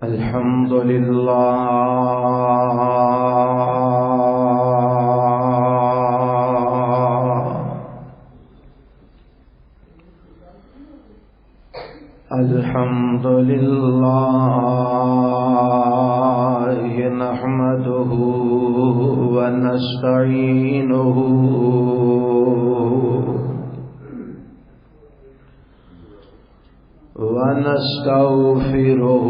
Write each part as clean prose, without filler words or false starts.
الحمد لله الحمد لله نحمده ونستعينه ونستغفره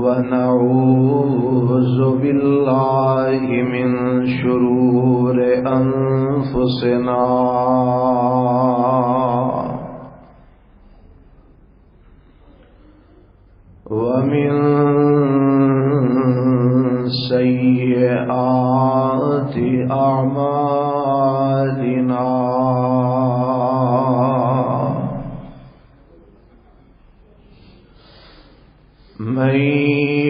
ونعوذ بالله من شرور أنفسنا ومن سيئات أعمالنا من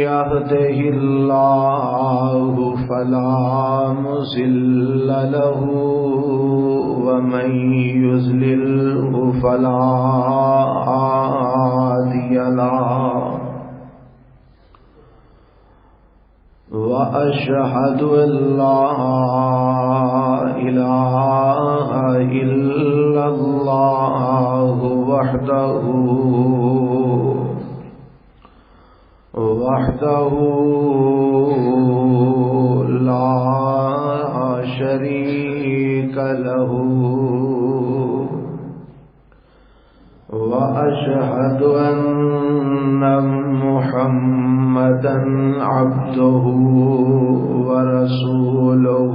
يهده الله فلا مضل له ومن يضلله فلا هادي له وأشهد أن لا إله إلا الله وحده لا شريك له وأشهد أن محمدا عبده ورسوله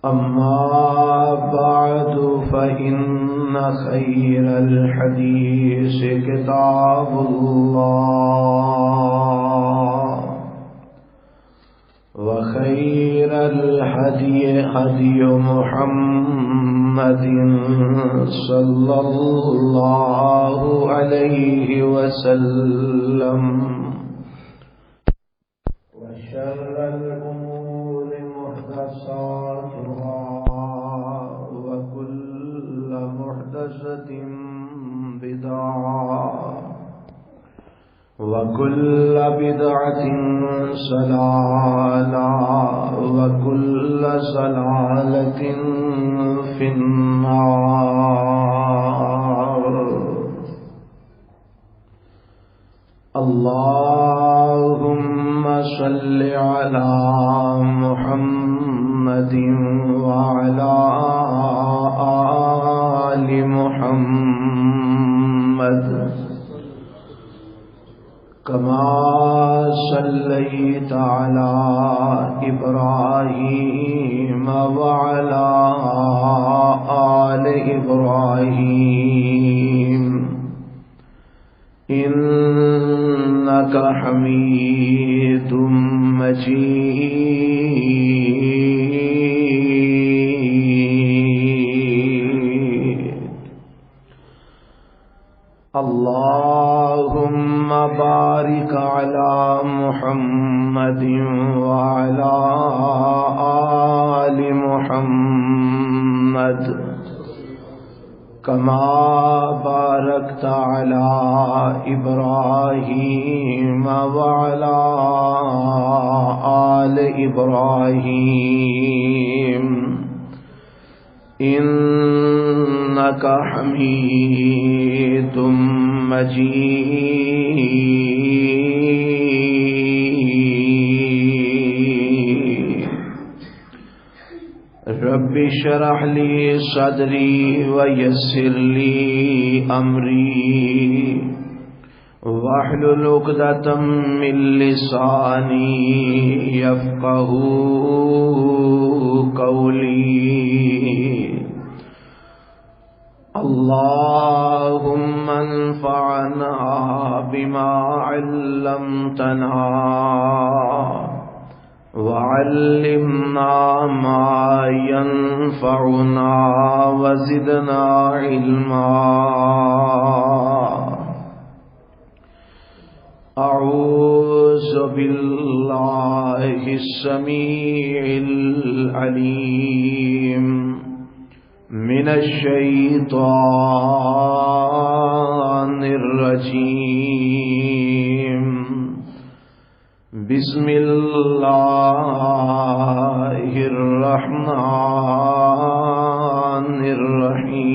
أما بعد فإن خير الحديث كتاب الله وخير الهدي هدي محمد صلى الله عليه وسلم وشر الأمور محدثاتها وكل محدثة بدعة وكل بدعة ضلالة وكل ضلالة في النار. اللهم صل على محمد وعلى آل محمد كما صليت على إبراهيم وعلى آل إبراهيم إنك حميد مجيد. اللهم بارك على محمد وعلى آل محمد كما باركت على إبراهيم وعلى آل إبراهيم إنك حميد مجيد. رب اشرح لي صدري ويسر لي أمري واحلل عقدة من لساني يفقهوا قولي. اللهم انفعنا بما علمتنا وعلمنا ما ينفعنا وزدنا علما. أعوذ بالله بالله السميع العليم من الشيطان الرجيم. بسم الله الرحمن الرحيم.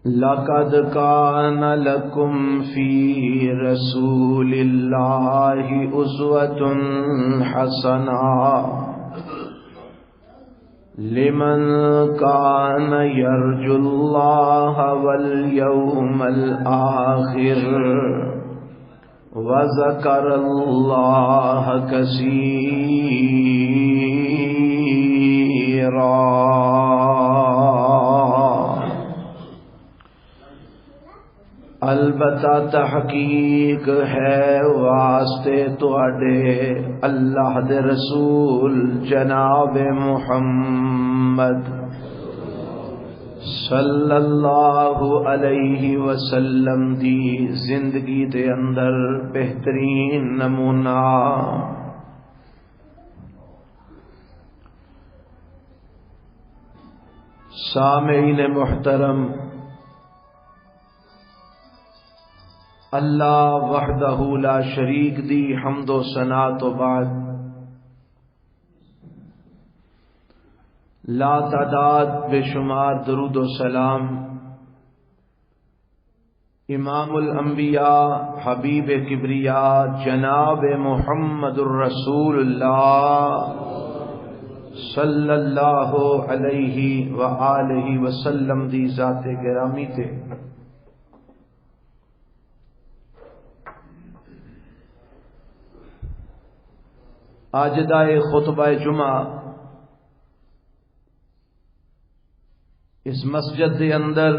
لقد كان لكم في رسول الله أسوة حسنة لمن كان يرجو الله واليوم الآخر وذكر الله كثيرا. البتہ تحقیق ہے واسطے تواڈے اللہ دے رسول جناب محمد صلی اللہ علیہ وسلم دی زندگی دے اندر بہترین نمونہ. سامعین محترم، اللہ وحدہ لا شریک دی حمد و ثنا تو بعد لا تعداد بے شمار درود و سلام امام الانبیاء حبیب کبریا جناب محمد الرسول اللہ صلی اللہ علیہ وآلہ وسلم دی ذات گرامی تے. آج دائے خطبہ جمعہ اس مسجد دے اندر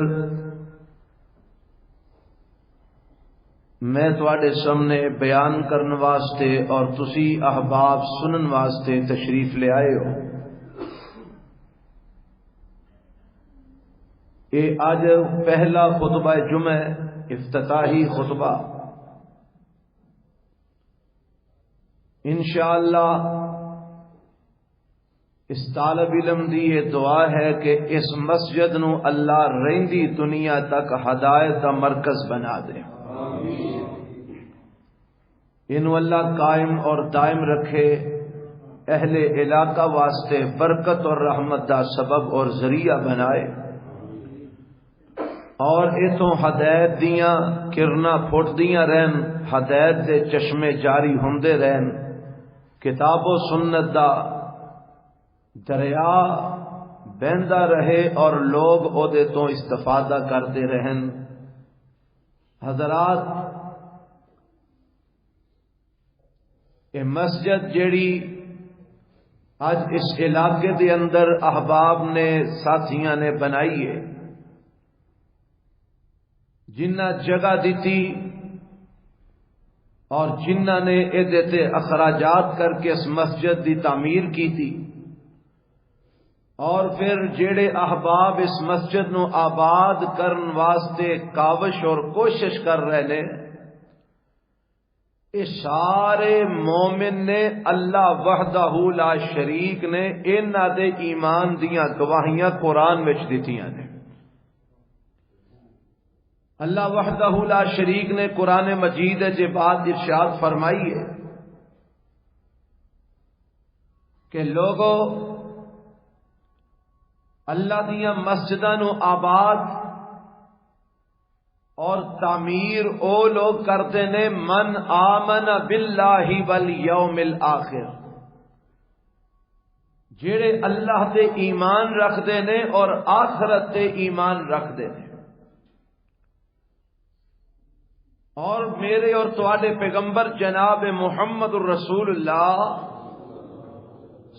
میں تواڈے سامنے بیان کرنے واسطے اور تسی احباب سنن واسطے تشریف لے آئے ہو. اے آج پہلا خطبہ جمعہ افتتاحی خطبہ. انشاءاللہ اس طالب علم دی یہ دعا ہے کہ اس مسجد نو اللہ رہندی دنیا تک ہدایت کا مرکز بنا دے. انو اللہ قائم اور دائم رکھے، اہل علاقہ واسطے برکت اور رحمت دا سبب اور ذریعہ بنائے، اور اتوں ہدایت دیاں کرنا پھٹ دیاں رہن، ہدایت دے چشمے جاری ہوندے رہن، کتاب و سنت دا دریا بہندا رہے اور لوگ او دے تو استفادہ کرتے رہن. حضرات، یہ مسجد جیڑی آج اس علاقے دے اندر احباب نے ساتھیاں نے بنائی ہے، جنہ جگہ دیتی اور جنہ نے ادھے اخراجات کر کے اس مسجد دی تعمیر کی تھی، اور پھر جیڑے احباب اس مسجد نو آباد کرن واسطے کاوش اور کوشش کر رہے نے، یہ سارے مومن نے اللہ وحدہ لا شریک نے انہاں دے ایمان دیاں گواہیاں قرآن وچ دتیاں نے. اللہ وحدہ لا شریک نے قرآن مجید جے بات ارشاد فرمائی ہے کہ لوگوں اللہ دیاں مسجداں نو آباد اور تعمیر او لوگ کرتے نے من آمن باللہ والیوم الآخر، جڑے اللہ تے ایمان رکھ دے نے اور آخرت تے ایمان رکھ دے نے. اور میرے اور تواڈے پیغمبر جناب محمد الرسول اللہ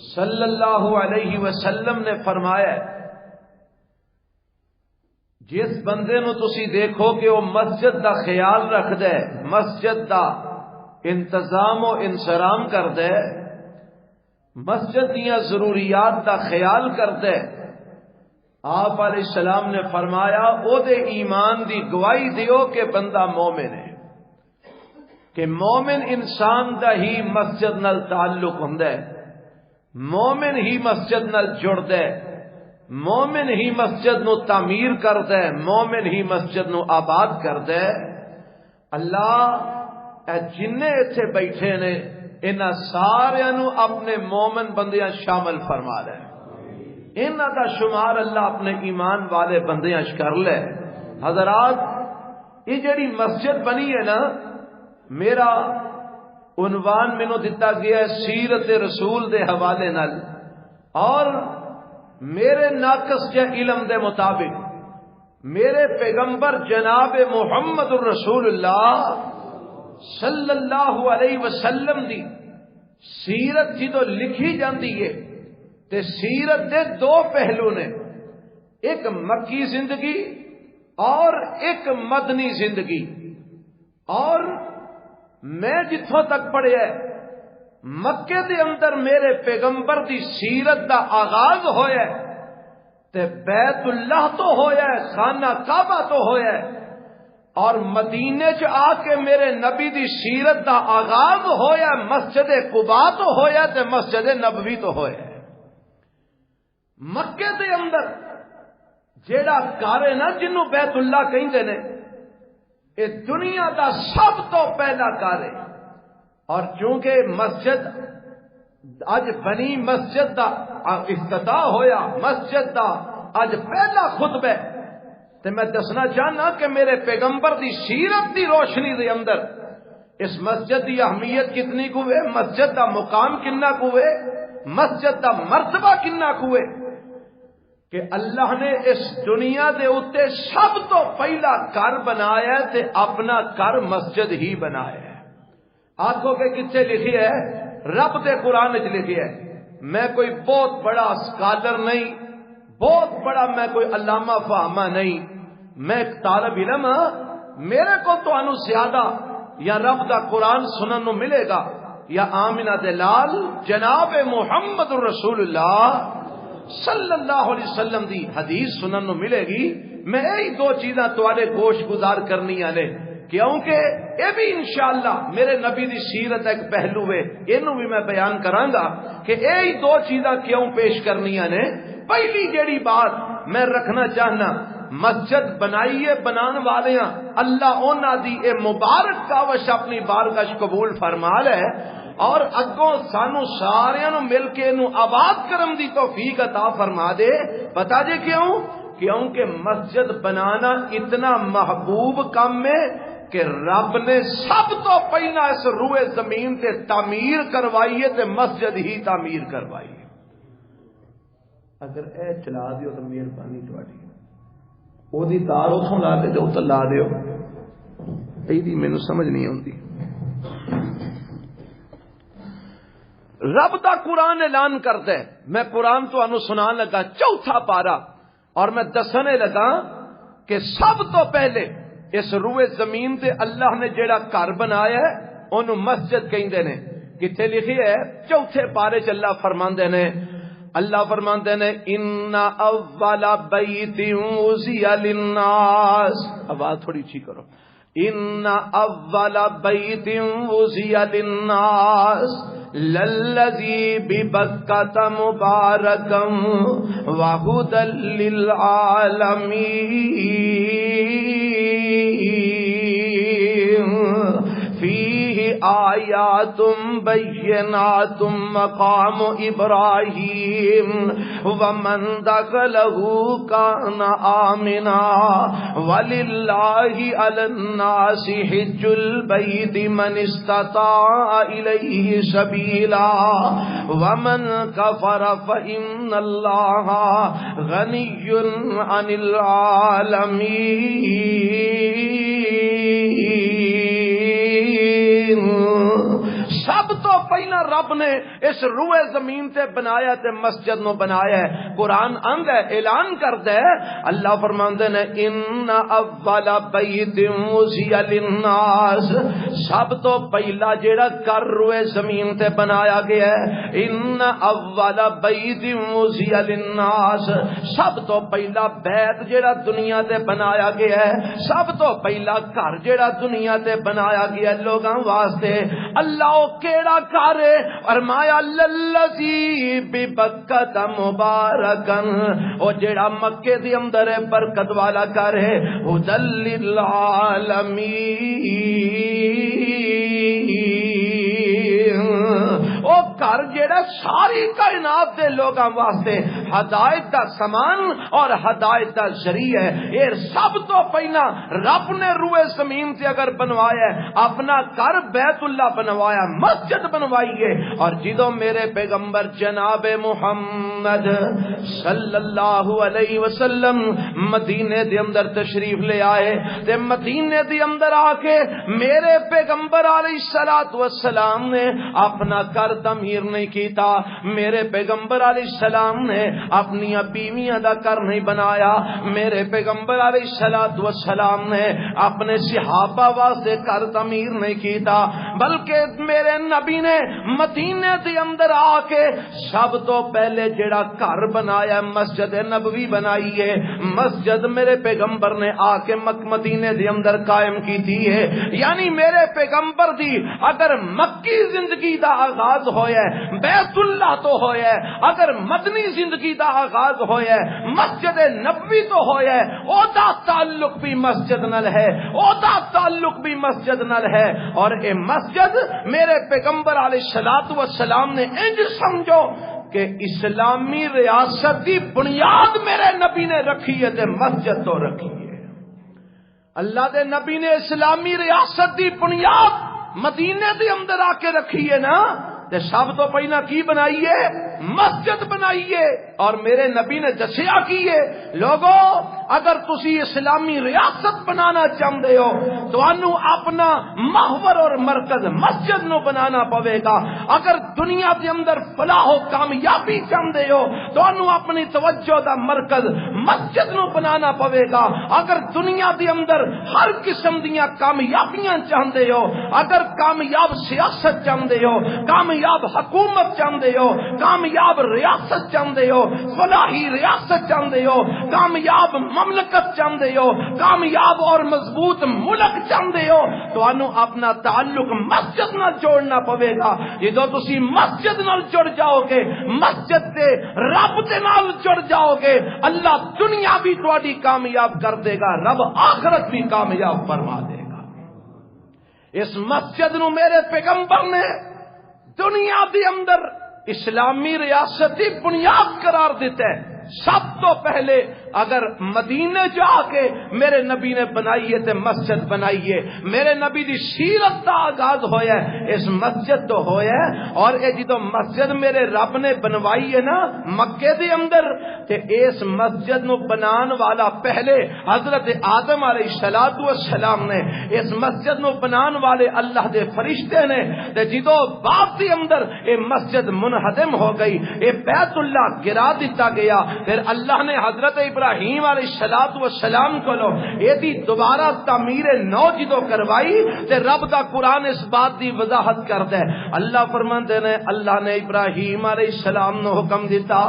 صلی اللہ علیہ وسلم نے فرمایا ہے، جس بندے نو تسی دیکھو کہ وہ مسجد دا خیال رکھدا ہے، مسجد دا انتظام و انصرام کردا ہے، مسجد دیاں ضروریات دا خیال کردا ہے، آپ علیہ السلام نے فرمایا او دے ایمان دی گواہی دیو کہ بندہ مومن ہے، کہ مومن انسان دا ہی مسجد نال تعلق ہوندا ہے، مومن ہی مسجد نال جڑدا ہے، مومن ہی مسجد نو تعمیر کردا ہے، مومن ہی مسجد نو آباد کردا ہے۔ اللہ اے جنے ایتھے بیٹھے نے انہاں سارے نو اپنے مومن بندیاں شامل فرما لے، انہاں دا شمار اللہ اپنے ایمان والے بندیاں کر لے۔ حضرات یہ جڑی مسجد بنی ہے نا، میرا عنوان مینوں دتا گیا ہے سیرت رسول دے حوالے نال، اور میرے ناقص جے علم دے مطابق میرے پیغمبر جناب محمد الرسول اللہ صلی اللہ علیہ وسلم دی سیرت جدو لکھی جاندی ہے تے سیرت دے دو پہلو نے، ایک مکی زندگی اور ایک مدنی زندگی۔ اور میں جتھوں تک پڑھیا ہے مکے دے اندر میرے پیغمبر دی سیرت دا آغاز ہویا ہے تے بیت اللہ تو ہویا ہے، خانہ کعبہ تو ہویا ہے، اور مدینے چ آ کے میرے نبی دی سیرت دا آغاز ہویا ہے، مسجد قباء تو ہویا تے مسجد نبوی تو ہویا ہے۔ مکے دے اندر جیڑا گھر ہے نا جنوں بیت اللہ کہندے نے، اے دنیا دا سب تو پہلا گھر ہے، اور چونکہ مسجد اج بنی مسجد دا افتتاح ہویا، مسجد دا اج پہلا خطبہ ہے، تے میں دسنا چاہنا کہ میرے پیغمبر دی سیرت دی روشنی دے اندر اس مسجد دی اہمیت کتنی کو ہے، مسجد دا مقام کنا کو ہے، مسجد دا مرتبہ کنا کو ہے، کہ اللہ نے اس دنیا دے اوتے سب تو پہلا گھر بنایا تے اپنا گھر مسجد ہی بنایا ہے۔ آنکھوں کے کتنے لکھی ہے؟ رب دے قرآن وچ لکھی ہے۔ میں کوئی بہت بڑا اسکالر نہیں، بہت بڑا میں کوئی علامہ فہمہ نہیں، میں ایک طالب علم ہاں، میرے کو تو انو زیادہ یا رب دا قرآن سنن نو ملے گا یا آمنہ دے لال جناب محمد الرسول اللہ صلی اللہ علیہ وسلم دی حدیث سنن نو ملے گی۔ میں یہی دو چیزاں تواڈے گوش گزار کرنی نے، کیونکہ یہ بھی انشاءاللہ میرے نبی دی سیرت ایک پہلو ہے، اینو بھی میں بیان کراں گا کہ یہی دو چیزاں کیوں پیش کرنی نے۔ پہلی جیڑی بات میں رکھنا چاہنا، مسجد بنائیے بنان والیاں اللہ انہاں دی اے مبارک کاوش اپنی بارگاہ قبول فرما لے، اور اگوں سانو سارے نو مل کے نو آباد کرن دی توفیق عطا فرما دے۔ پتا جے کیوں؟ کیونکہ مسجد بنانا اتنا محبوب کام ہے کہ رب نے سب تو پہلا اس روئے زمین تے تعمیر کروائی ہے تے مسجد ہی تعمیر کروائی ہے۔ اگر اے چلا دیو تو مہربانی تواڈی، او دی تار اتھوں لا کے جو لا دیو، ایدی مینوں سمجھ نہیں آندی۔ رب دا قرآن اعلان کرتا ہے، میں قرآن تو انو سنان لگا چوتھا پارا، اور میں دسنے لگا کہ سب تو پہلے اس روئے زمین تے اللہ نے جیڑا گھر بنایا ہے انہوں مسجد کہندے نے۔ کتھے لکھی ہے؟ چوتھے پارے چ اللہ فرماندے نے، اللہ فرماندے نے ان اول بیت وضع للناس، آواز تھوڑی اچھی کرو، ان اول بیت وضع للناس للذی ببکۃ مبارکا وہدی للعالمین فیہ آیات بینات مقام ابراہیم ومن دخلہ کان آمنا وللہ علی الناس حج البیت من استطاع الیہ سبیلا ومن کفر فإن اللہ غنی عن العالمین۔ سب تو پہلا رب نے اس روئے زمین تے بنایا تے مسجد نو بنایا ہے. قرآن آندا ہے, اعلان کردا ہے, اللہ فرماندے نے ان اول بیت وضع للناس, سب تو پہلا جیڑا گھر روئے زمین تے بنایا گیا ہے, ان اول بیت وضع للناس, سب تو پہلا بیت جیڑا دنیا تے بنایا گیا ہے, سب تو پہلا گھر جیڑا دنیا تے بنایا گیا ہے لوگاں واسطے. اللہ او کیڑا گھر ہے؟ فرمایا للذی ببکۃ مبارکن, او جیڑا مکے دی اندر ہے برکت والا گھر ہے, ھدی للعالمین, او گھر جیڑا ساری کائنات دے لوگاں واسطے ہدایت دا سامان اور ہدایت دا ذریعہ ہے. یہ سب تو پہلا رب نے روئے زمین سے اگر بنوایا ہے اپنا گھر بیت اللہ بنوایا, مسجد بنوائی ہے. اور جدوں میرے پیغمبر جناب محمد صلی اللہ علیہ وسلم مدینے دے اندر تشریف لے آئے تے مدینے دے اندر آ کے میرے پیغمبر علیہ الصلوۃ والسلام نے اپنا گھر تعمیر نہیں کیتا, میرے پیغمبر علیہ السلام نے اپنی بیویاں دا گھر نہیں بنایا, میرے پیغمبر علیہ الصلوۃ والسلام نے اپنے صحابہ واسطے گھر تعمیر نہیں کیتا, بلکہ میرے نبی نے مدینے دے اندر آ کے سب تو پہلے جڑا گھر بنایا مسجد نبوی بنائی ہے. مسجد میرے پیغمبر نے آ کے مدینے دے اندر قائم کی تھی ہے. یعنی میرے پیغمبر دی اگر مکی زندگی دا آغاز ہویا ہے بیت اللہ تو ہویا ہے, اگر مدنی زندگی دا آغاز ہویا ہے مسجد نبوی تو ہویا ہے, او دا تعلق بھی مسجد نال ہے, او دا تعلق بھی مسجد نال ہے. اور اے مسجد میرے پیغمبر علیہ الصلوۃ والسلام نے انج سمجھو کہ اسلامی ریاست کی بنیاد میرے نبی نے رکھی ہے تے مسجد تو رکھی ہے. اللہ دے نبی نے اسلامی ریاست کی بنیاد مدینے دے اندر آ کے رکھی ہے نا, تے سب تو پہلا کی بنائیے مسجد بنائیے. اور میرے نبی نے دسیا کیے لوگوں اگر تسی اسلامی ریاست بنانا چاہتے ہو تو انو اپنا محور اور مرکز مسجد نو بنانا پوے گا. اگر دنیا دے اندر فلاح و کامیابی چاہتے ہو تو انو اپنی توجہ دا مرکز مسجد نو بنانا پوے گا. اگر دنیا دے اندر ہر قسم دیاں کامیابیاں چاہتے ہو, اگر کامیاب سیاست چاہتے ہو, کامیاب حکومت چاہتے ہو, کامیاب ریاست چاہتے ہو, فلاحی ریاست چاہتے ہو, کامیاب مملکت چاہتے ہو, کامیاب اور مضبوط ملک چاہتے ہو, تو انو اپنا تعلق مسجد نال جوڑنا پوے گا. جدوں تسی مسجد نال جڑ جاؤ گے, مسجد دے رب دے نال جڑ جاؤ گے, اللہ دنیا بھی تہاڈی کامیاب کر دے گا, رب آخرت بھی کامیاب فرما دے گا. اس مسجد نو میرے پیغمبر نے دنیا دے اندر اسلامی ریاستی بنیاد قرار دیتا ہے. سب تو پہلے اگر مدینے جا کے میرے نبی نے بنائی ہے تے مسجد بنائی ہے. میرے نبی دی سیرت دا آغاز ہویا ہے اس مسجد تو ہویا ہے. اور اے جدوں مسجد میرے رب نے بنوائی ہے نا مکے دے اندر, تے اس مسجد نو بنان والا پہلے حضرت آدم علیہ الصلوۃ والسلام نے, اس مسجد نو بنان والے اللہ دے فرشتے نے. تے جدوں بعد دے اندر اے مسجد منہدم ہو گئی, اے بیت اللہ گرا دتا گیا, پھر اللہ نے حضرت ابراہیم علیہ الصلوۃ والسلام کو ایدی دوبارہ تعمیر نو جدو کروائی تے رب دا قرآن اس بات دی وضاحت کردا ہے. اللہ فرماندے نے اللہ نے ابراہیم علیہ السلام نو حکم دیتا,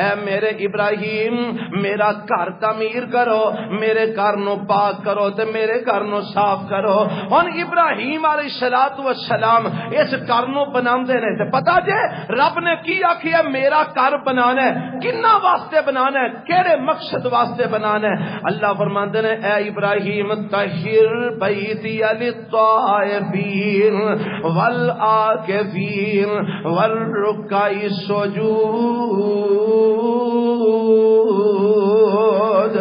اے میرے ابراہیم میرا گھر تعمیر کرو, میرے گھر نو پاک کرو تے میرے گھر نو صاف کرو. ہن ابراہیم علیہ الصلوۃ والسلام اس گھر نو بناندے نے تے پتہ جے رب نے کی آکھیا میرا گھر بنانا ہے, کنا واسطے بنانا ہے, کیڑے مقصد واسطے بنانا ہے. اللہ فرماندے نے اے ابراہیم طہر بیتی للطائفین والعاکفین والرکع السجود,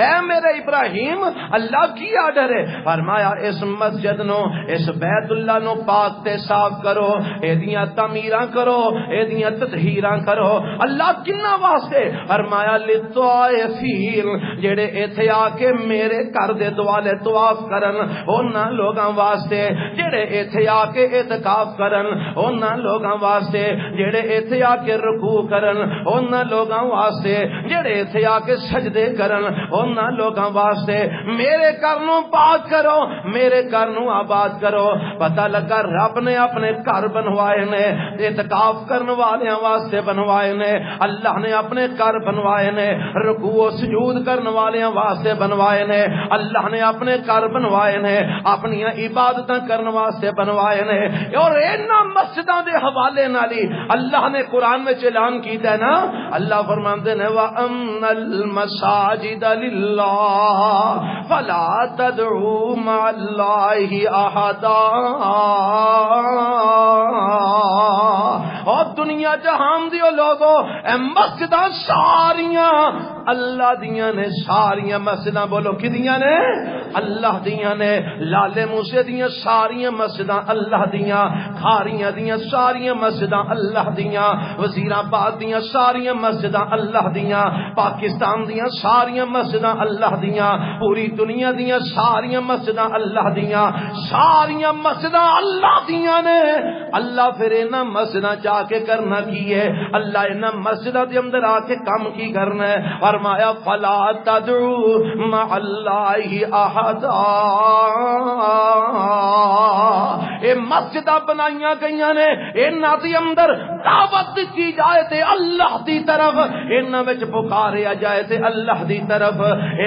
اے میرے ابراہیم اللہ کی آرڈر ہے. فرمایا اس مسجد نو اس بیت اللہ نو پاک تے صاف کرو, ایدیاں تعمیراں کرو, ایدیاں تطہیراں کرو. اللہ کننا واسطے؟ فرمایا للطائفین جڑے ایتھے آ کے میرے گھر دے دوالے طواف کرن, انہاں لوگاں واسطے جڑے ایتھے آ کے اعتکاف کرن, انہاں لوگاں واسطے جڑے ایتھے آ کے رکوع کرن, انہاں لوگاں واسطے جڑے ایتھے آ کے سجدے کرن, انہاں لوگاں واسطے میرے گھر نو پاک کرو, میرے گھر نو آباد کرو. پتہ لگا رب نے اپنے گھر بنوائے نے اعتکاف کرن والیاں واسطے بنوائے نے, اللہ نے اپنے گھر بنوائے نے رکوع و سجود کرن والیاں واسطے بنوائے نے, اللہ نے اپنے گھر بنوائے نے اپنی عبادتاں کرن واسطے بنوائے نے. اور انہاں مسجداں دے حوالے نال ہی اللہ نے قرآن میں اعلان کیتا ہے نا, اللہ فرماندے نے وَأَنَّ الْمَسَاجِدَ لِلَّهِ فَلَا تَدْعُوا مَعَ اللَّهِ أَحَدًا. اور دنیا جہان دیو لوگو اے مسجداں ساریاں اللہ دیاں نے, ساریاں مسجداں بولو کدیاں نے؟ اللہ دیاں نے. لالے موسے دیاں ساریاں مسجداں اللہ دیاں, کھاریاں دیاں ساریاں مسجداں اللہ دیاں, وزیر آباد دیاں ساریاں مسجداں اللہ دیاں, پاکستان دیاں ساریاں مسجداں اللہ دیاں, پوری دنیا دیاں ساریاں مسجداں اللہ دیاں, ساریاں مسجداں اللہ دیاں نے. اللہ پھر انہاں مسجداں جا کے کرنا کی ہے؟ اللہ انہاں مسجداں دے اندر آ کے کام کی کرنا ہے؟ فرمایا فلا تدعوا مع اللہ احدا. اے مسجداں بنائیاں گئیاں نے, انہاں دے اندر دعوت دی جائے تے اللہ دی طرف, انہاں وچ پکاریا جائے تے اللہ دی طرف,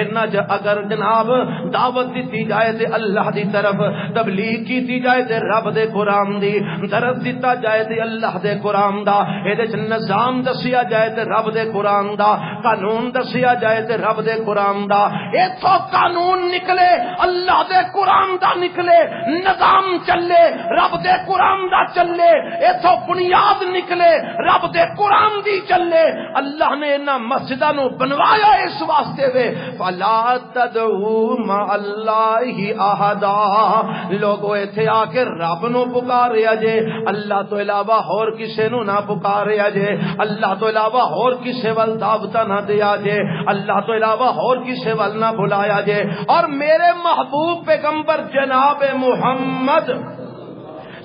انہاں اگر جناب دعوت دی جائے تے اللہ دی طرف, تبلیغ کی جائے تے رب دے قرآن دی, درس دیتا جائے تے اللہ دے قرآن دا, اے نظام دسیا جائے تے رب دے قرآن دا, قانون دسیا جائے تے رب دے قرآن دا. ایتھو قانون نکلے اللہ دے قرآن دا نکلے, نظام چلے رب دے قرآن دا چلے, ایتھو بنیاد نکلے رب دے قرآن دی چلے. اللہ نے انہاں مسجداں نو بنوایا اس واسطے وے فلا تدعوا مع اللہ احدا. لوگو ایتھے آ کے رب نو پکاریا جے, اللہ تو علاوہ اور کسے نو نہ پکاریا جے, اللہ تو علاوہ اور کسے ول دعوت نہ دیا جے, اللہ تو علاوہ اور کسے ول نہ بلایا جے. اور میرے محبوب پیغمبر جناب محمد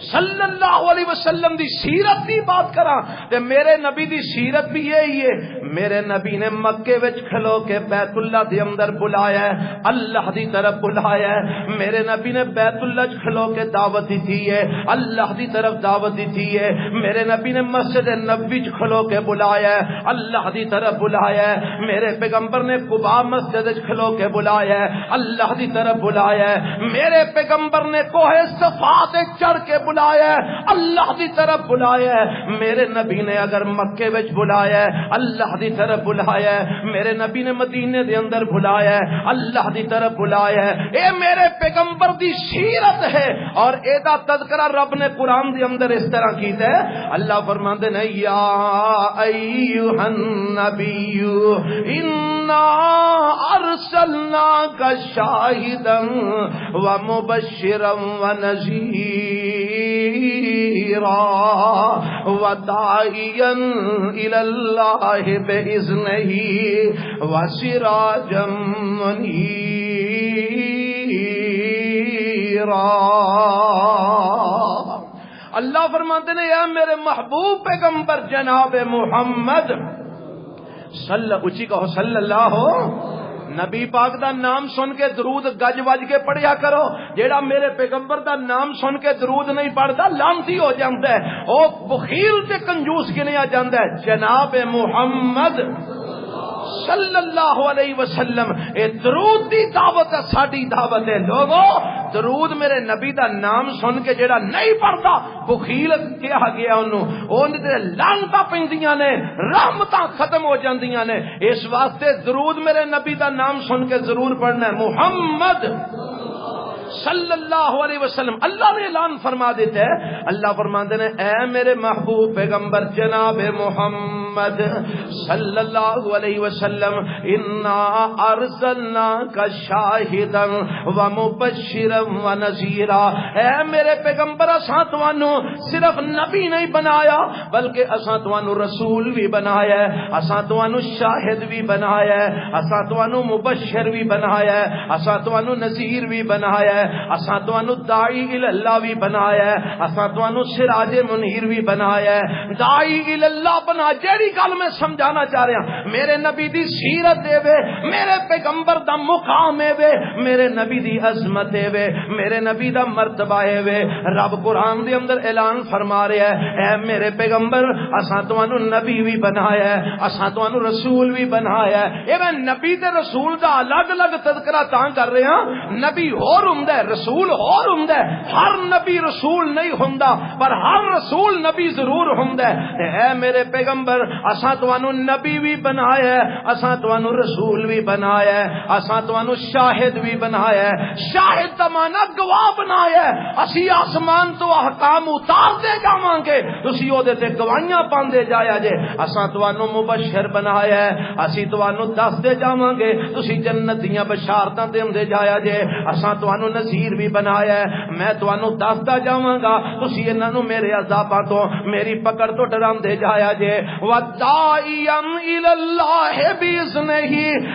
صلی اللہ علیہ وسلم دی سیرت دی بات کراں تے میرے نبی دی سیرت بھی یہی ہے. میرے نبی نے مکے وچ کھلو کے بیت اللہ دے اندر بلایا ہے, اللہ دی طرف بلایا ہے. میرے نبی نے بیت اللہ وچ کھلو کے دعوت دی ہے, اللہ دی طرف دعوت دی ہے. میرے نبی نے مسجد نبوی وچ کھلو کے بلایا ہے, اللہ دی طرف بلایا ہے. میرے پیغمبر نے قباء مسجد وچ کھلو کے بلایا ہے, اللہ دی طرف بلایا ہے. میرے پیغمبر نے کوہ صفا تے چڑھ کے بلایا ہے, اللہ دی طرف بلایا ہے. میرے نبی نے اگر مکے وچ بلایا ہے, اللہ دی طرف بلایا ہے. میرے نبی نے مدینے دے اندر بلایا ہے, اللہ دی طرف بلایا ہے. اے میرے پیغمبر دی سیرت ہے, اور اے دا تذکرہ رب نے قرآن دے اندر اس طرح کیتا ہے. اللہ فرماندے نے یا ایھا النبی انا ارسلناک شاہدا ومبشرا ونذیرا وداعیا الی اللہ بإذنہ وسراجا منیرا. اللہ فرماتے ہیں اے میرے محبوب پیغمبر جناب محمد صلی اللہ نبی پاک دا نام سن کے درود گج وج کے پڑھیا کرو. جیڑا میرے پیغمبر دا نام سن کے درود نہیں پڑھتا لعنتی ہو جاندا ہے, او بخیل تے کنجوس گنیا جاندا ہے. جناب محمد صلی اللہ علیہ وسلم اے درود دی دعوت ہے, ساڈی دعوت ہے. لوگو درود میرے نبی دا نام سن کے جیڑا نہیں پڑھتا بخیل کہا گیا انہوں, اون تے لعنتاں پیندیاں نے, رحمتاں ختم ہو جاندیاں نے. اس واسطے درود میرے نبی دا نام سن کے ضرور پڑھنا ہے. محمد صلی اللہ علیہ وسلم اللہ نے اعلان فرما دیتا ہے. اللہ فرماندے نے اے میرے محبوب پیغمبر جناب محمد محمد صلی اللہ علیہ وسلم انا ارسلناک شاہدا ومبشرا ونذیرا، اے میرے پیغمبر اساں تانوں صرف نبی نہیں بنایا بلکہ اساں تانوں رسول بھی بنایا ہے، اساں تانوں شاہد بھی بنایا ہے، اساں تانوں مبشر بھی بنایا ہے، اساں تانوں نذیر بھی بنایا ہے، اساں تانوں داعی الی اللہ بھی بنایا ہے، اساں تانوں سراج منیر بھی بنایا ہے۔ داعی الی اللہ بنا جیڑی گل میں سمجھانا چاہ رہا ہوں، میرے نبی دی سیرت دے وے، میرے پیغمبر دا مقام ہے وے، میرے نبی دی عظمت ہے وے، میرے نبی دا مرتبہ ہے وے۔ رب قرآن دے اندر اعلان فرما رہا ہے، اے میرے پیغمبر اساں تانوں نبی بھی بنایا ہے، اساں تانوں رسول بھی بنایا ہے۔ اے میں نبی تے رسول دا الگ الگ تذکرہ تاں کر رہا ہوں، نبی اور ہوندا ہے، رسول اور ہوندا ہے، ہر نبی رسول نہیں ہوندا پر ہر رسول نبی ضرور ہوندا ہے۔ اے میرے پیغمبر اساں تانوں نبی بھی بنایا ہے، اساں تانوں رسول بھی بنایا ہے، اساں تانوں شاہد بھی بنایا ہے۔ شاہد دا معنی گواہ بنایا ہے، اسی آسمان تو احکام اتار دے جاواں گے تسی او دے تے گواہیاں پاندے جایا جے۔ اساں تانوں مبشر بنایا ہے، اسی تانوں دس دے جاواں گے تسی جنت دیاں بشارتاں دیندے جایا جے۔ اساں تانوں نذیر بھی بنایا ہے، میں تانوں دسدا جاواں گا تسی انہاں نوں میرے عذاباں تو میری پکڑ تو ڈراندے جایا جے۔ وداعیا الی اللہ باذنہ،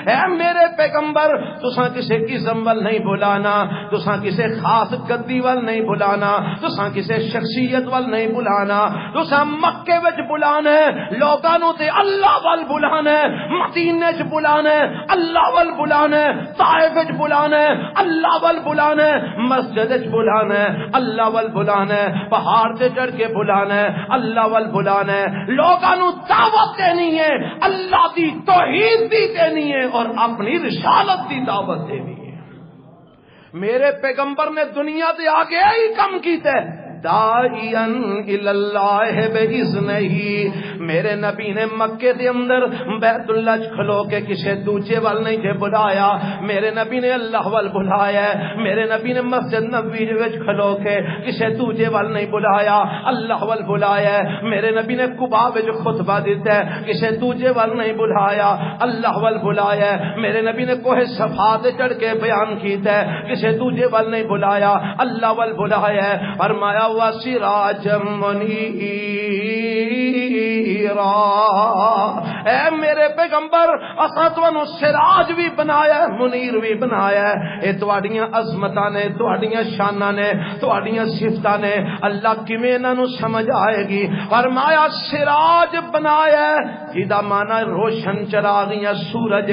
اے میرے پیغمبر تساں کسے اسم ول نہیں بلانا، تساں کسے خاص گدی ول نہیں بلانا، تساں کسے شخصیت ول نہیں بلانا، تساں مکے وچ بلانا ہے لوکاں نوں تے اللہ ول بلانا ہے، مدینے وچ بلانا ہے اللہ ول بلانا ہے، طائف وچ بلانا ہے اللہ ول بلانا ہے، مسجد وچ بلانا ہے اللہ ول بلانا ہے، پہاڑ تے چڑھ کے بلانا ہے اللہ ول بلانا ہے، لوکاں نوں دعوت دینی ہے اللہ دی توحید دی دینی ہے اور اپنی رسالت دی دعوت دینی ہے۔ میرے پیغمبر نے دنیا تے آ کے یہی کم کیتا ہے، داعیا الی اللہ باذنہ۔ میرے نبی نے مکے دے اندر بیت اللہ کھلو کے کسے دوجے وال نہیں جے بلایا، میرے نبی نے اللہ وال بلایا ہے۔ میرے نبی نے مسجد نبوی وچ کھلو کے کسے دوجے وال نہیں بلایا، اللہ وال بلایا ہے۔ میرے نبی نے قباء وچ خطبہ دیتا ہے، کسے دوجے وال نہیں بلایا، اللہ وال بلایا ہے۔ میرے نبی نے کوہ صفا تے چڑھ کے بیان کیتا ہے، کسے دوجے وال نہیں بلایا، اللہ وال بلایا ہے۔ فرمایا وسراجا منیرا، اے میرے پیغمبر اساں تانوں سراج بھی بنایا ہے منیر بھی بنایا ہے۔ اے تواڈیاں عظمتاں نے، تواڈیاں شاناں نے، تواڈیاں صفتاں نے، اللہ کیویں انہاں نوں سمجھ آئے گی؟ فرمایا سراج بنایا ہے جدا معنی روشن چراغیاں سورج،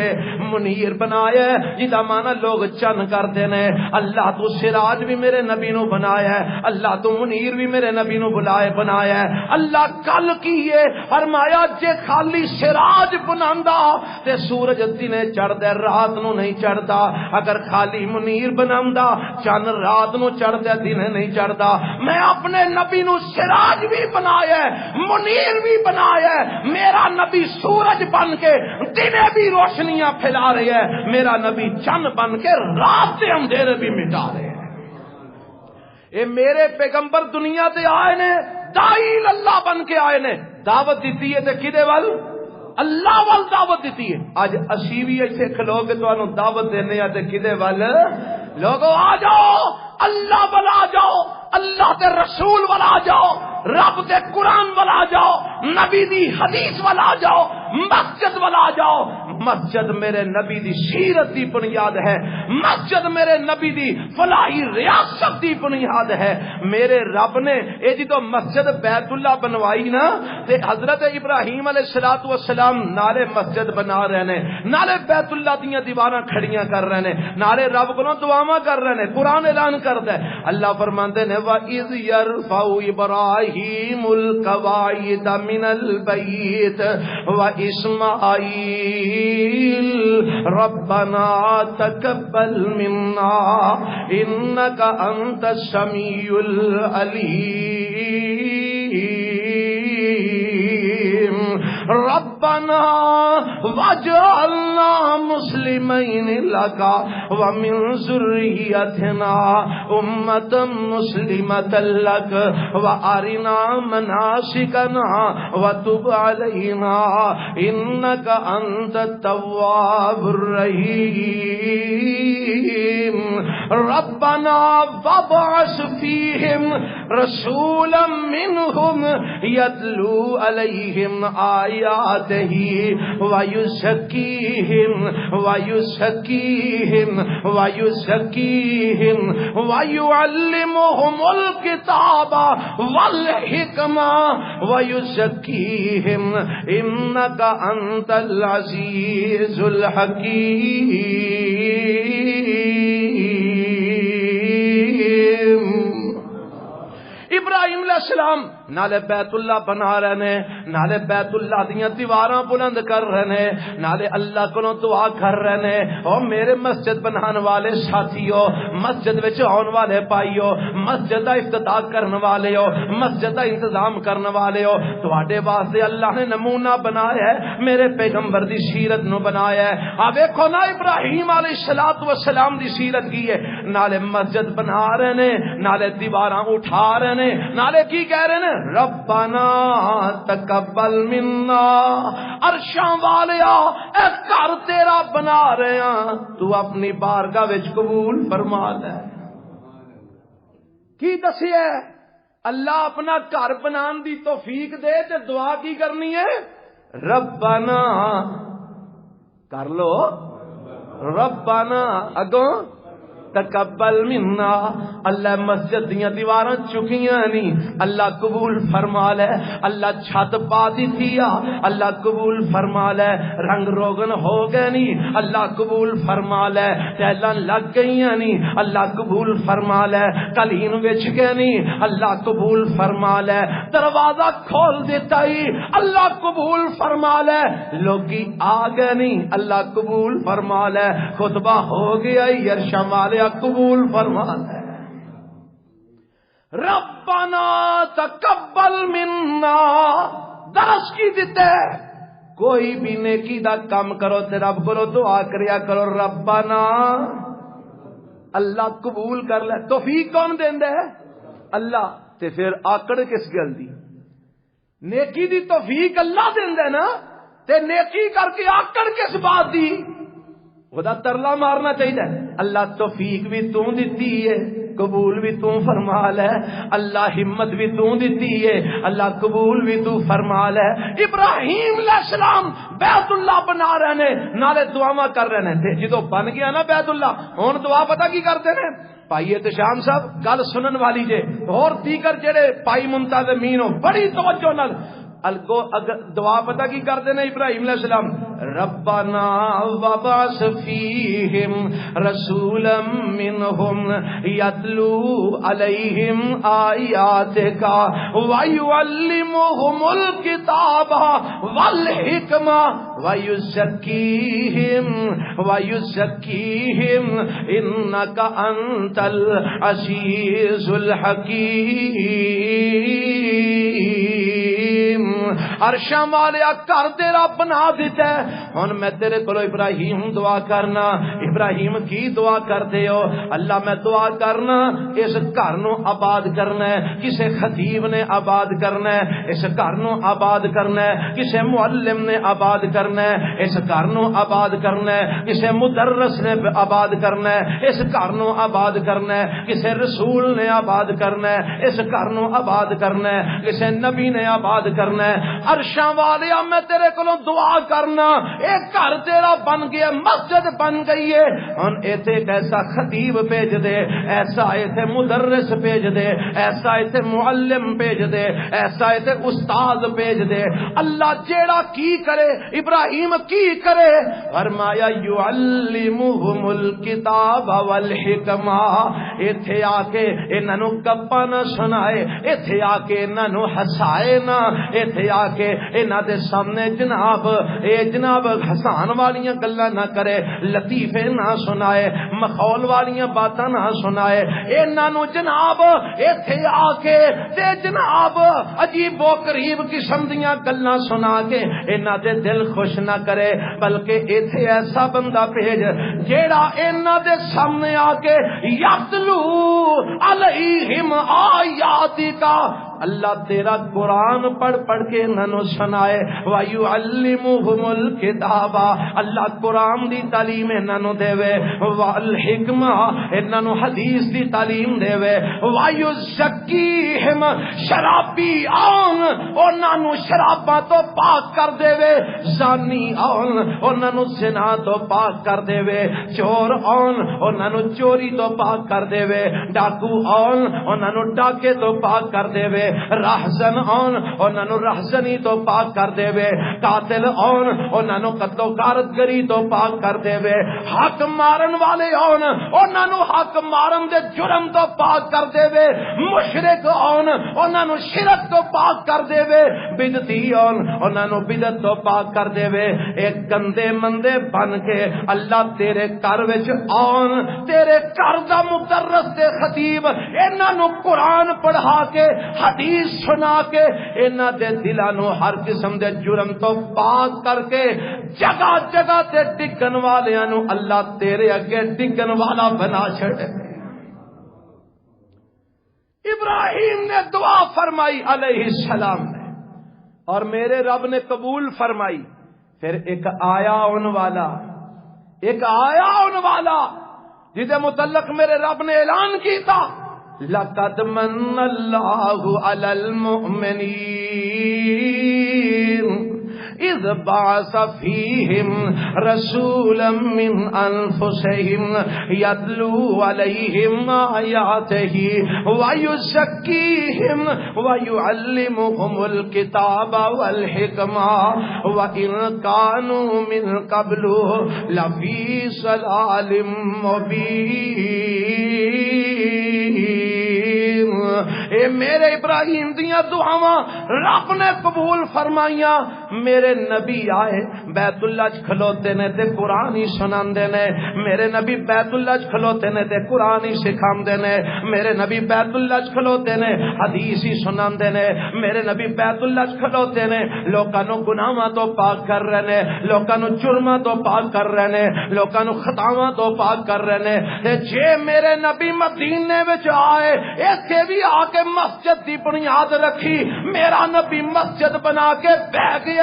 منیر بنایا ہے جدا معنی لوگ چن کردے نے۔ اللہ تو سراج بھی میرے نبی نو بنایا ہے، اللہ تو منیر بھی میرے نبی نو بنایا ہے۔ اللہ کل کیے فرمایا جے خالی سراج بناندا تے سورج دنے چڑھدا رات نو نہیں چڑھدا، اگر خالی منیر بناندا چن رات نو چڑھدا دنے نہیں چڑھدا۔ میں اپنے نبی نو سراج بھی بنایا ہے منیر بھی بنایا ہے۔ میرا نبی سورج بن کے دنے بھی روشنیاں پھیلا رہا ہے، میرا نبی چن بن کے رات کے اندھیرے بھی مٹا رہے ہیں۔ اے میرے پیغمبر دنیا تے آئے نے داعی اللہ بن کے آئے نے، دعوت دیتی ہے تے کدے ول؟ اللہ ول دعوت دیتی ہے۔ اج اسی بھی ایتھے کھلو کے تانوں دعوت دینے تے کدے ول؟ لوگو آ جاؤ اللہ ول، آ جاؤ اللہ تے رسول ول، آ جاؤ رب دے قرآن ول، آ جاؤ نبی دی حدیث ول، آ جاؤ مسجد ول، آ جاؤ۔ مسجد میرے نبی دی سیرت دی بنیاد ہے، مسجد میرے نبی دی فلاحی ریاست دی بنیاد ہے۔ میرے رب نے اے جدو مسجد بیت اللہ بنوائی نا تے حضرت ابراہیم علیہ الصلوۃ والسلام نالے مسجد بنا رہے نے، نالے بیت اللہ دیاں دیواراں کھڑیاں کر رہے نے، نالے رب کولوں دعاواں کر رہے نے۔ قرآن اعلان کردا ہے، اللہ فرماندے نے وَإِذْ يَرْفَعُ إِبْرَاهِيمُ الْقَوَاعِدَ مِنَ الْبَيْتِ وَإِسْمَاعِيلُ رَبَّنَا تَقَبَّلْ مِنَّا إِنَّكَ أَنْتَ السَّمِيعُ الْعَلِيمُ ربنا واجعلنا مسلمین لک ومن ذریتنا امة مسلمة لک وارنا مناسکنا وتب علینا انک انت التواب الرحیم ربنا وابعث فیہم رسولا منہم یتلو علیہم آیاتہ ویزکیہم ویعلمہم الکتاب والحکمہ ویزکیہم انک انت العزیز الحکیم۔ ابراہیم علیہ السلام نالے بیت اللہ بنا رہے نے، نالے بیت اللہ دیاں دیواراں بلند کر رہے نے، نالے اللہ کو دعا کر رہے نے، او میرے مسجد بنانے والے ساتھیو، مسجد وچ آن والے پائیو، مسجد دا افتتاح کرنے والے ہو، مسجد دا انتظام کرنے والے ہو، تواڈے واسطے اللہ نے نمونہ بنایا ہے، میرے پیغمبر دی سیرت نو بنایا ہے۔ آ ویکھو نا ابراہیم علیہ السلام دی سیرت کی ہے، نالے مسجد بنا رہے نے، نالے دیواراں اٹھا رہے نے، نالے کی کہہ رہے نے ربنا تقبل منا، عرشاں والیا اے گھر تیرا بنا رہے ہیں، تو اپنی بارگاہ وچ قبول فرما لے۔ کی دسیا اللہ اپنا گھر بنان دی توفیق دے تے دعا کی کرنی ہے، ربنا کر لو، ربنا اگوں تقبل منا، اللہ مسجد دیاں دیواراں چکیاں نہیں، اللہ قبول فرما لے، اللہ چھت پا دیتی آ، اللہ قبول فرما لے، رنگ روگن ہو گئے نہیں، اللہ قبول فرما لے، ٹیلاں لگ گئیاں نہیں، اللہ قبول فرما لے، قالین وچ گئے نہیں، اللہ قبول فرما لے، دروازہ کھول دیتا ہی اللہ قبول فرما لے، لوگی آ گئے نہیں، اللہ قبول فرما لے، خطبہ ہو گیا ہی عرشاں والے قبول فرما لے۔ ربنا تقبل منا، درس کی دیتے کوئی بھی نیکی دا کام کرو تے رب کرو دعا کریا کرو ربنا، اللہ قبول کر لے۔ توفیق کون دیندے ہے؟ اللہ۔ تے پھر آکڑ کس گل دی؟ نیکی دی توفیق اللہ دیندے نا، تے نیکی کر کے آکڑ کس بات دی؟ خدا ترلا مارنا چاہیے، اللہ توفیق بھی تو دیتی ہے، قبول بھی تو فرما لے، اللہ ہمت بھی تو دیتی ہے، اللہ قبول بھی تو فرما لے۔ ابراہیم علیہ السلام بیت اللہ بنا رہے نے، نالے دعاواں کر رہے نے، جدو بن گیا نا بیت اللہ، ہن دعا پتہ کی کرتے ہیں؟ پائی احتشام صاحب گل سنن والی جے، اور دیگر جڑے پائی منتظمین ہو بڑی توجہ نال دعا پتہ کی کرتے ہیں ابراہیم علیہ السلام، ربنا وابعث فیہم رسولا منہم یتلو علیہم آیاتک ویعلمہم الکتاب والحکمہ ویزکیہم انک انت العزیز الحکیم۔ عرشاں والیا کر تیرا بنا دیتا ہے، ہن میں تیرے کولو ابراہیم دعا کرنا۔ ابراہیم کی دعا کرتے ہو؟ اللہ میں دعا کرنا اس گھر نو آباد کرنا ہے، کسے خطیب نے آباد کرنا ہے، اس گھر نو آباد کرنا ہے، کسے معلم نے آباد کرنا ہے، اس گھر نو آباد کرنا ہے، کسے مدرس نے آباد کرنا ہے، اس گھر نو آباد کرنا ہے، کسے رسول نے آباد کرنا ہے، اس گھر نو آباد کرنا ہے، کسے نبی نے آباد کرنا ہے۔ عرشاں والیا میں تیرے کولوں دعا کرنا، ایک گھر تیرا بن گیا، مسجد بن گئی ہے، ہن ایتھے ایک ایسا خطیب بھیج دے، ایسا ایتھے مدرس بھیج دے، ایسا ایتھے معلم بھیج دے، ایسا ایتھے استاد بھیج دے۔ اللہ جیڑا کی کرے، ابراہیم کی کرے، فرمایا یعلمہم الکتاب والحکمہ، ایتھے آ کے انہاں نو گپاں نہ سنائے، ایتھے آ کے انہاں نو ہسائے نہ، ایتھے آ کے انہاں دے سامنے جناب حسان والیاں گلاں نہ کرے، لطیفے نہ سنائے، مخول والیاں باتاں نہ سنائے، انہاں نو جناب ایتھے آ کے تے جناب عجیب و غریب قسم دیاں گلاں سنا کے انہاں دے دل خوش نہ کرے، بلکہ ایتھے ایسا بندہ بھیج جیڑا انہاں دے سامنے آ کے یتلو علیہم آیاتی کا، اللہ تیرا قرآن پڑھ پڑھ کے انہوں سنائے، وَيُعَلِّمُهُمُ الْكِتَابَ، اللہ قرآن دی تعلیم انہوں دے وے، وَالْحِکْمَةَ انہوں حدیث دی تعلیم دے وے، وَيُزَكِّيهِمْ شرابی آن انہوں شراباں تو پاک کر دے وے، زانی آن انہوں زنا تو پاک کر دے وے، چور آن انہوں چوری تو پاک کر دے وے، ڈاکو آن انہوں ڈاکے تو پاک کر دے وے، رہزن آن انہوں رہزنی تو پاک کر دے وے، قاتل آن انہوں قتل و غارتگری تو پاک کر دے وے، حق مارن والے آن انہوں حق مارن دے جرم تو پاک کر دے وے، مشرک آن انہوں شرک تو پاک کر دے وے، بدعتی آن انہوں بدعت تو پاک کر دے وے۔ ایک گندے مندے بن کے اللہ تیرے گھر وچ آن، تیرے گھر دا مدرس تے خطیب انہوں قرآن پڑھا کے حدیث سنا کے انہاں دے دلاں نو ہر قسم دے جرم تو پاک کر کے جگہ جگہ تے ڈگن والیاں نو اللہ تیرے اگے ڈگن والا بنا چھڑے۔ ابراہیم نے دعا فرمائی علیہ السلام نے، اور میرے رب نے قبول فرمائی۔ پھر ایک آیا ان والا جسے متعلق میرے رب نے اعلان کیتا، لَقَدْ مَنَّ اللَّهُ عَلَى الْمُؤْمِنِينَ إِذْ بَعَثَ فِيهِمْ رَسُولًا مِّنْ أَنفُسِهِمْ يَتْلُو عَلَيْهِمْ آيَاتِهِ وَيُزَكِّيهِمْ وَيُعَلِّمُهُمُ الْكِتَابَ وَالْحِكْمَةَ وَإِنْ كَانُوا مِنْ قَبْلُ لَفِي ضَلَالٍ مُبِينٍ۔ اے میرے ابراہیم دیاں دعاواں رب نے قبول فرمائیاں۔ میرے نبی آئے بیت اللہ چ کھلوتے نے تے قرآن ہی سناندے نے، میرے نبی بیت اللہ چ کھلوتے نے تے قرآن ہی سکھاندے نے، میرے نبی بیت اللہ چ کھلوتے نے حدیث ہی سناندے نے، میرے نبی بیت اللہ چ کھلوتے نے لوکاں نو گناہاں تو پاک کر رہے نے، لوکاں نو جرماں تو پاک کر رہے نے، لوکاں نو خطاواں تو پاک کر رہے نے۔ تے جے میرے نبی مدینے وچ آئے ایتھے بھی آ کے مسجد دی بنیاد رکھی، میرا نبی مسجد بنا کے بیٹھ گیا۔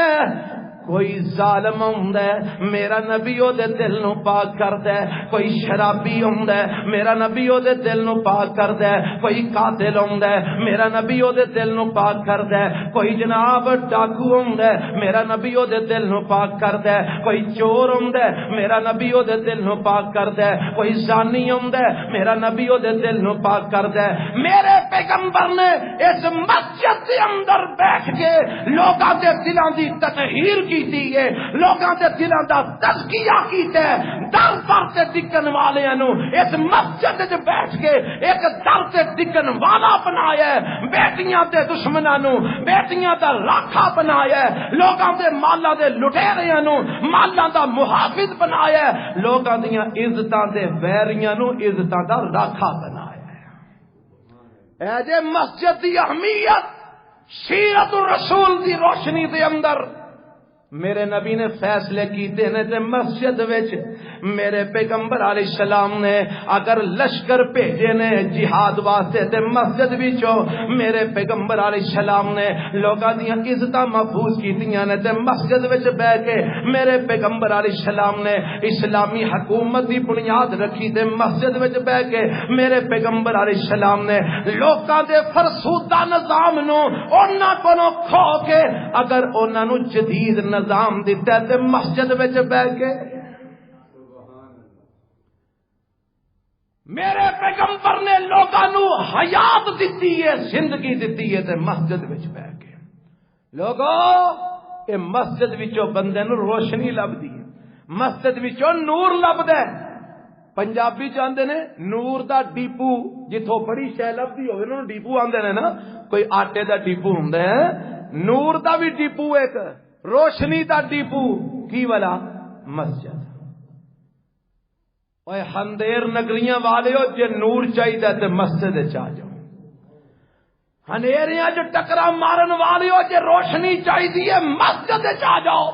کوئی ظالم ہوندا ہے میرا نبی او دے دل نو پاک کردا ہے، کوئی شرابی ہوندا ہے میرا نبی او دے دل نو پاک کردا ہے، کوئی قاتل ہوندا ہے میرا نبی او دے دل نو پاک کردا ہے، کوئی جناب ڈاکو ہوندا ہے میرا نبی او دے دل نو پاک کردا ہے، کوئی چور ہوندا ہے میرا نبی او دے دل نو پاک کردا ہے، کوئی زانی ہوندا ہے میرا نبی او دے دل نو پاک کردا ہے۔ میرے پیغمبر نے اس مسجد دے اندر بیٹھ کے لوکاں دے دلاں دی تطہیر کیتی ہے، لوکاں دے دلاں دا تزکیہ کیتا ہے، در در تے ڈگن والیاں نو اس مسجد وچ بیٹھ کے ایک در تے ڈگن والا بنایا ہے، بیٹیاں تے دشمناں نو بیٹیاں دا راکھا بنایا ہے، لوکاں دے مالاں دے لٹیریاں نو مالاں دا محافظ بنایا ہے، لوکاں دیاں عزتاں دے ویریاں نو عزتاں دا راکھا بنایا ہے۔ اے جے مسجد دی اہمیت سیرت الرسول دی روشنی دے اندر میرے نبی نے فیصلے کیتے نے تے مسجد وچ میرے پیغمبر علیہ السلام نے اگر لشکر بھیجے نے جہاد واسطے تے مسجد وچوں میرے پیغمبر علیہ السلام نے لوکاں دیاں عزتاں محفوظ کیتیاں نے تے مسجد وچ بیٹھ کے میرے پیغمبر علیہ السلام نے اسلامی حکومت دی بنیاد رکھی تے مسجد وچ بیٹھ کے میرے پیغمبر علیہ السلام نے لوکاں دے فرسودہ نظام نو انہاں کولوں کھو کے اگر انہاں نو جدید نظام دیتا ہے تے مسجد وچ بیٹھ کے میرے پیغمبر نے لوگاں نو حیات دیتی ہے، زندگی دیتی ہے تے مسجد وچ بیٹھ کے لوگو اے مسجد وچوں بندے نو روشنی لبدی ہے، مسجد وچوں نور لبدا ہے۔ پنجابی چاہندے نے نور دا ڈیپو، جتھوں بڑی شے لبدی ہوے نا ڈیپو آندے نے نا، کوئی آٹے دا ڈیپو ہوندا ہے نور دا بھی ڈیپو ایک روشنی دا ڈیپو کی والا مسجد. اوے ہندیر نگریاں والے ہو جے نور چاہیے تے مسجد چ آ جاؤ. ہنیریاں جو ٹکرا مارن والے ہو جے روشنی چاہیے مسجد چ آ جاؤ.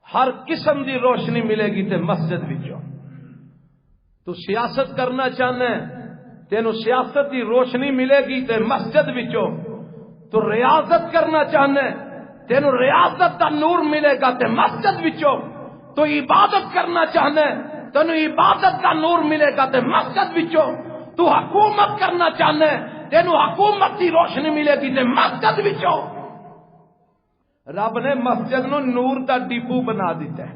ہر قسم دی روشنی ملے گی تے مسجد وچوں. تو سیاست کرنا چاہنا ہے تینوں سیاست دی روشنی ملے گی تے مسجد وچوں. تو ریاضت کرنا چاہنا ہے تینوں ریاضت دا نور ملے گا تے مسجد وچوں. تو عبادت کرنا چاہنا ہے تینوں عبادت دا نور ملے گا تے مسجد وچوں. تو حکومت کرنا چاہنا ہے تینوں حکومت دی روشنی ملے گی تے مسجد وچوں. رب نے مسجد نو نور دا ڈیپو بنا دیتا ہے.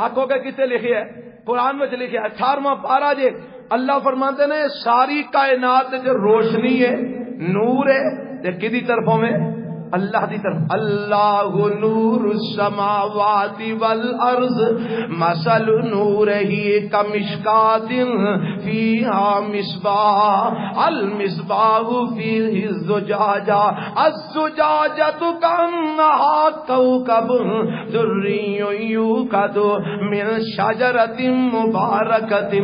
آکھو گے کتے لکھے ہے؟ قرآن میں لکھے 18واں پارہ جے اللہ فرماتے نے ساری کائنات جو روشنی ہے نور ہے تے کدی طرفوں میں اللہ دی طرف. اللہ نور السماوات والارض مثل نورہ کمشکات فیہا مصباح المصباح فیہ الزجاجہ الزجاجۃ کأنہا کوکب درری یوقد من شجرۃ مبارکۃ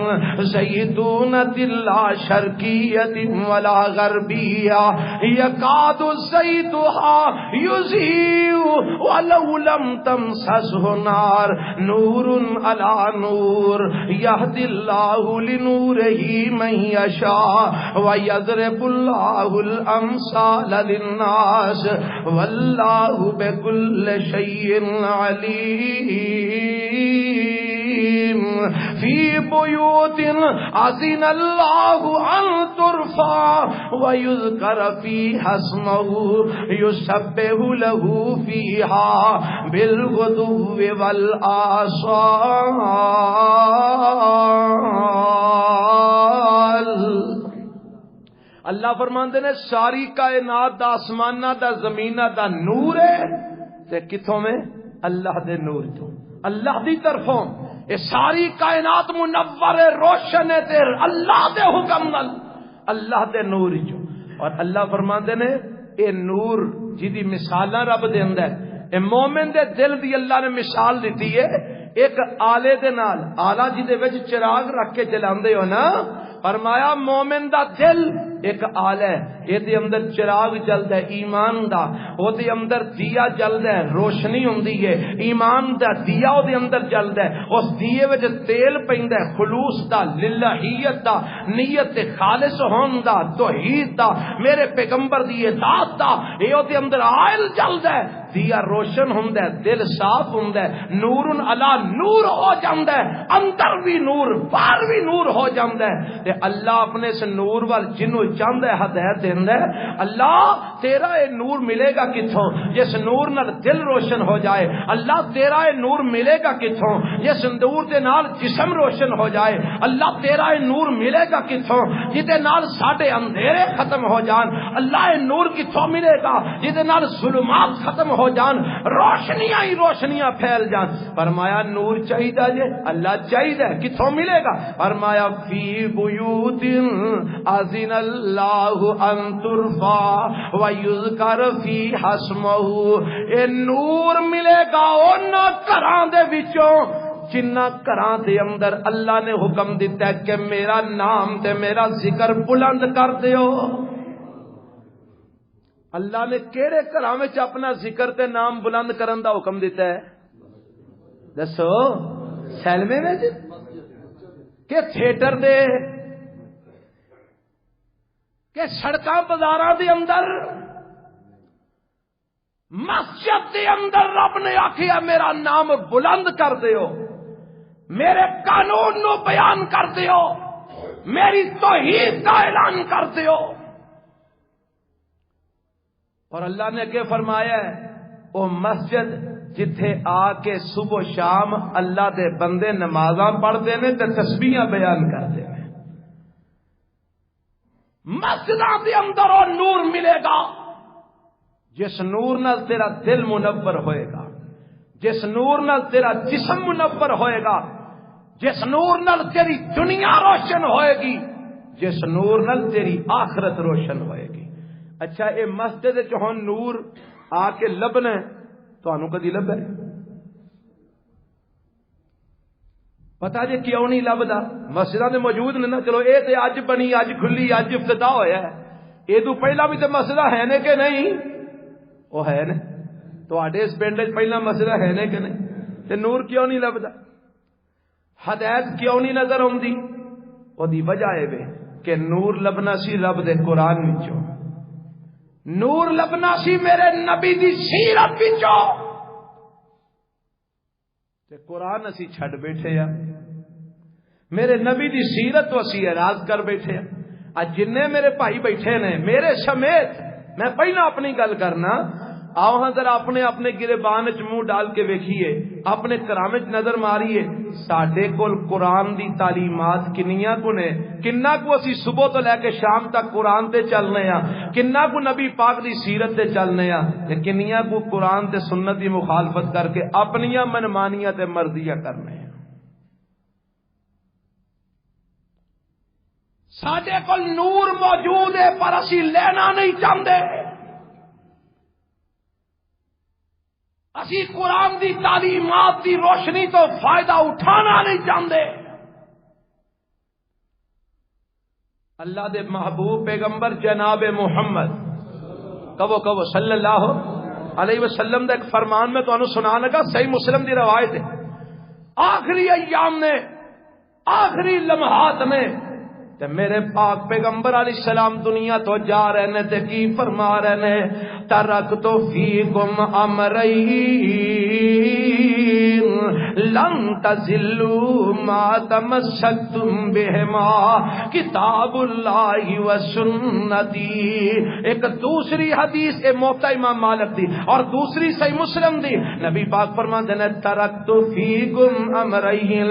زیتونۃ لا شرقیۃ ولا غربیہ یکاد زیتها یضیء ولو لم تمسسه نار نور علی نور یهدی اللہ لنورہ من یشاء ویضرب اللہ الامثال للناس واللہ بکل شیء علیم. فی بیوت اذن اللہ ان ترفع ویذکر فیہا اسمہ یسبح له فیہا بالغدو والآصال. اللہ فرماندے نے ساری کائنات دا آسمانہ دا زمینہ دا نور ہے تے کتھوں میں اللہ دے نور تو اللہ دی طرفوں. یہ ساری کائنات منور روشن ہے تے اللہ دے حکم نال اللہ دے نور جو. اور اللہ فرماندے نے اے نور جدی مثالاں رب دیندا ہے. اے مومن دے دل دی اللہ نے مثال دیتی ہے ایک آلے دے نال. آلہ جدے وچ چراغ رکھ کے جلاندے ہو نا, فرمایا مومن دا دل ایک آلہ ہے, یہ دے اندر چراغ جلدا ہے ایمان دا, او دے اندر دیا جلدا ہے روشنی ہوندی ہے ایمان دا دیا او دے اندر جلدا ہے. اس دیے وچ تیل پیندا ہے خلوص دا للہیت دا نیت خالص ہون دا توحید دا میرے پیغمبر دی اطاعت دا. اے او دے اندر آئل جلدا ہے دیا روشن ہوندا ہے دل صاف ہوندا ہے نور علی نور ہو جاندا ہے اندر بھی نور باہر بھی نور ہو جاندا ہے. تے اللہ اپنے اس نور وال جنوں چاہندا ہے ہدایت دیندا ہے. اللہ تیرا اے نور ملے گا کتھوں جس نور نال دل روشن ہو جائے. اللہ تیرا اے نور ملے گا کتھوں جس نور دے نال جسم روشن ہو جائے. اللہ تیرا اے نور ملے گا کتھوں جدے نال ساڈے اندھیرے ختم ہو جان. اللہ اے نور کتھوں ملے گا جدے نال ظلمات ختم ہو جان روشنیاں ہی روشنیاں پھیل جان. فرمایا نور چاہیے جے اللہ چاہیے کتھوں ملے گا. فرمایا فی بیوت اذن اللہ ان ترفع ویذکر فیہا اسمہ. اے نور ملے گا انہاں گھراں دے وچوں جنہ گھراں دے اندر اللہ نے حکم دیتا ہے کہ میرا نام تے میرا ذکر بلند کر دیو. اللہ نے کیڑے گھراں وچ اپنا ذکر تے نام بلند کرن دا حکم دیتا ہے دسو؟ سیلمے وچ کہ تھیٹر دے کہ سڑکاں بازاراں دے اندر مسجد دے اندر رب نے آکھیا میرا نام بلند کر دیو میرے قانون نو بیان کر دیو میری توحید کا اعلان کر دیو. اور اللہ نے کہ فرمایا ہے او مسجد جتھے آ کے صبح و شام اللہ دے بندے نمازاں پڑھتے ہیں تے تسبیحاں بیان کرتے ہیں. مسجداں دے اندر وہ نور ملے گا جس نور نال تیرا دل منور ہوئے گا, جس نور نال تیرا جسم منور ہوئے گا, جس نور نال تیری دنیا روشن ہوئے گی, جس نور نال تیری آخرت روشن ہوئے گی. اچھا اے مسجد چ ہن نور آ کے لبنا تانوں کدی لبا پتا جی کیوں نہیں لبدا؟ مسجداں تے موجود نے نا، چلو اے تے اج بنی، اج کھلی، اج افتتاح ہویا ہے، اے تو پہلا بھی تے مسجد ہے نے کہ نہیں؟ وہ ہے نے تواڈے اس پنڈ وچ پہلا مسجد ہے نے کہ نہیں؟ تے نور کیوں نہیں لبدا؟ ہدایت کیوں نہیں نظر آندی؟ او دی وجہ اے وے کہ نور لبنا سی رب دے قرآن وچوں، نور لبنا سی میرے نبی دی سیرت وچوں، تے قرآن اسی چھڈ بیٹھے ہاں، میرے نبی دی سیرت تو اسی اعراض کر بیٹھے ہاں۔ اج جنے میرے بھائی بیٹھے نے میرے سمیت، میں پہلا اپنی گل کرنا، آؤ ہاں ذرا اپنے اپنے گریبان وچ منہ ڈال کے ویکھیے، اپنے کرام وچ نظر ماریے، ساڈے کول قرآن دی تعلیمات کنیاں کو نے، کنا کو اسی صبح تو لے کے شام تک قرآن تے چلنے ہاں، کنا کو نبی پاک دی سیرت تے چلنے ہاں، تے کنیاں کو قرآن تے سنت دی مخالفت کر کے اپنیاں منمانیاں تے مرضیاں کرنے ہاں۔ ساڈے کول نور موجود ہے پر اسی لینا نہیں چاہتے، اسی قرآن دی تعلیمات دی روشنی تو فائدہ اٹھانا نہیں چاہتے۔ اللہ دے محبوب پیغمبر جناب محمد کہو صلی اللہ علیہ وسلم دا ایک فرمان میں تانوں سنا لگا، صحیح مسلم دی روایت ہے، آخری ایام نے، آخری لمحات میں تے میرے پاک پیغمبر علیہ السلام دنیا تو جا رہے نے تے کی فرما رہے نے، ترکت فیکم امرین لن تزلوا ما تمسکتم بہما کتاب اللہ و سنتی۔ ایک دوسری حدیث اے موطا امام مالک دی اور دوسری صحیح مسلم دی، نبی پاک فرماتے ہیں ترکت فیکم امرین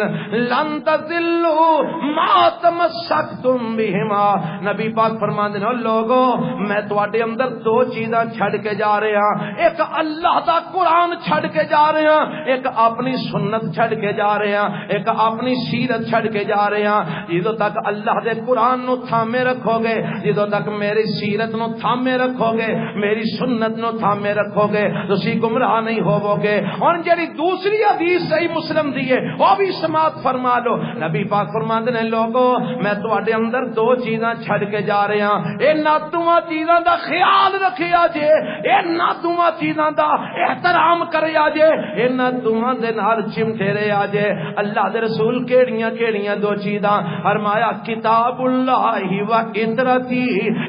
لن تزلوا ما تمسکتم بہما۔ نبی پاک فرماتے ہیں لوگو میں تواڈے اندر دو چیزاں چھڑ کے جا رہے ہاں، ایک اللہ دا قرآن چھڑ کے جا رہے ہاں، ایک اپنی سنت چھڑ کے جا رہے ہاں، ایک اپنی سیرت چھڑ کے جا رہے ہاں۔ جدوں تک اللہ دے قرآن نو تھامے رکھو گے، جدوں تک میری سیرت نو تھامے رکھو گے، میری سنت نو تھامے رکھو گے، تسی گمراہ نہیں ہوو گے۔ اور جڑی دوسری حدیث صحیح مسلم دی ہے وہ بھی سماعت فرما لو، نبی پاک فرماندے ہیں لوگو میں تواڈے اندر دو چیزاں چھڑ کے جا رہے ہاں، انہاں دوواں چیزاں دا خیال رکھیا جے، انہاں دوواں چیزاں دا احترام کریا جے، انہاں دوواں دے نال چمٹے رہیا جے۔ اللہ دے رسول کیڑیاں کیڑیاں دو چیزاں فرمایا، کتاب اللہ و عترتی،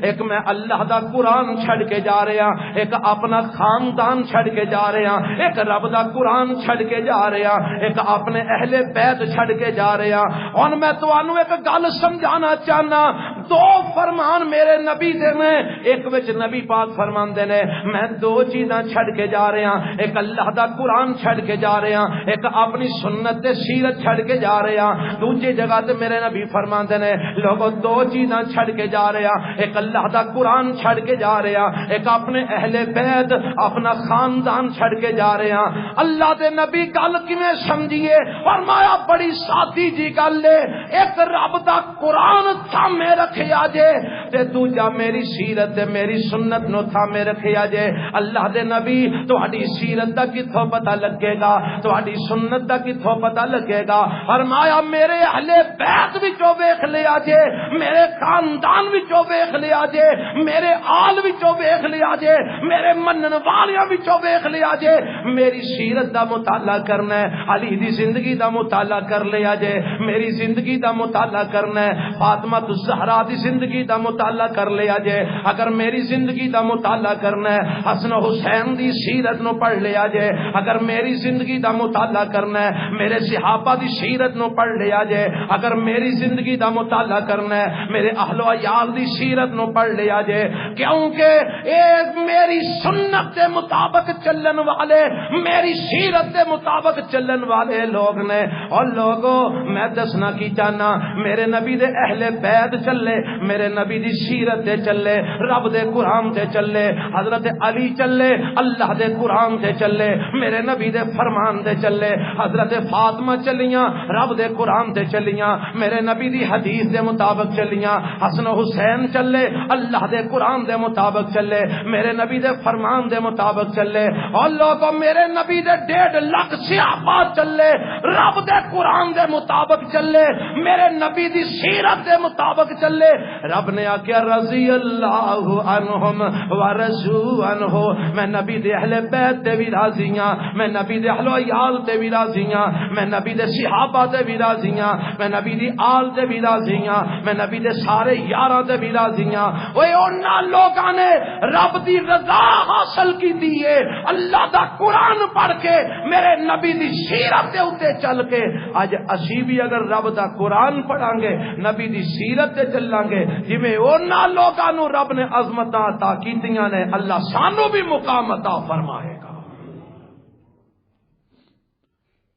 ایک میں اللہ دا قرآن چھڑ کے جا رہا، ایک اپنا خاندان چھڑ کے جا رہا، ایک رب دا قرآن چھڑ کے جا رہا، ایک اپنے اہل بیت چھڑ کے جا رہا۔ اور میں تانوں ایک گل سمجھانا چاہنا، دو فرمان میرے نبی دے میں، ایک وچ نبی پاک فرماندے نے میں دو چیزاں چھڑ کے جا رہا، ایک اللہ دا قرآن چھڑ کے جا رہا، ایک اپنی سنت تے سیرت چھڑ کے جا رہا۔ دوسری جگہ تے میرے نبی فرماندے نے لوگوں دو چیزاں چھڑ کے جا رہا، ایک اللہ دا قرآن چھڑ کے جا رہا، ایک اپنے اہل بیت اپنا خاندان چھڑ کے جا رہا۔ اللہ دے نبی گل کیویں سمجھیے؟ فرمایا بڑی سادی جی گل ہے، ایک رب دا قرآن تھامے رکھیا جے تے دوجا میری سیرت تے میری سنت نو تھامے رکھیا جے۔ اللہ دے نبی تہاڈی سیرت دا کتھوں پتہ لگے گا، تہاڈی سنت دا کتھوں پتہ لگے گا؟ فرمایا میرے اہل بیت وچوں ویکھ لیا جے، میرے خاندان وچوں ویکھ لیا جے، میرے آل وچوں ویکھ لیا جے، میرے منن والیاں وچوں ویکھ لیا جے، میری سیرت دا مطالعہ کرنا ہے، علی دی زندگی دا مطالعہ کر لیا جے، میری زندگی دا مطالعہ کرنا ہے، فاطمہ الزہرا دی زندگی دا مطالعہ کر لیا جے، اگر میری زندگی دا مطالعہ کرنا ہے حسن حسین دی سیرت نو پڑھ لیا جے، اگر میری زندگی دا مطالعہ کرنا ہے میرے صحابہ دی سیرت نو پڑھ لیا جے، اگر میری زندگی دا مطالعہ کرنا ہے میرے اہل و عیال دی سیرت نو پڑھ لیا جے، کیونکہ ایک میری سنت کے مطابق چلن والے، میری سیرت کے مطابق چلن والے لوگ نے۔ اور لوگوں میں دسنا کی چاہنا، میرے نبی دے اہل بیت چلے میرے نبی دی سیرت تے چلے، رب دے قرآن تے چلے، حضرت علی چلے اللہ دے قرآن تے چلے، میرے نبی دے فرمان تے چلے، حضرت فاطمہ چلیاں رب دے قرآن تے چلیاں، میرے نبی دی حدیث دے مطابق چلیاں، حسن و حسین چلے اللہ دے قرآن دے مطابق چلے، میرے نبی دے فرمان دے مطابق چلے، اور لوگوں میرے نبی دے 1.5 لاکھ صحابہ چلے رب دے قرآن دے مطابق چلے، میرے نبی دی سیرت دے مطابق چلے۔ رب نے آکیا رضی اللہ عنہم ورضوا عنہ، میں نبی دے اہل بیت تے بھی راضی ہاں، میں نبی دے اہل و عیال تے بھی راضی ہاں، میں نبی دے صحابہ تے بھی راضی ہاں، میں نبی دی آل تے بھی راضی ہاں، میں نبی دے سارے یاراں تے بھی راضی ہاں۔ اوے انہاں لوکاں نے رب دی رضا حاصل کیتی ہے اللہ دا قرآن پڑھ کے، میرے نبی دی سیرت دے اوتے چل کے۔ اج اسی بھی اگر رب دا قرآن پڑھاں گے، نبی دی سیرت تے چلاں گے، جویں انہاں لوکاں نو رب نے عظمتاں عطا کیتیاں نے، اللہ سانو بھی مقام عطا فرمائے گا۔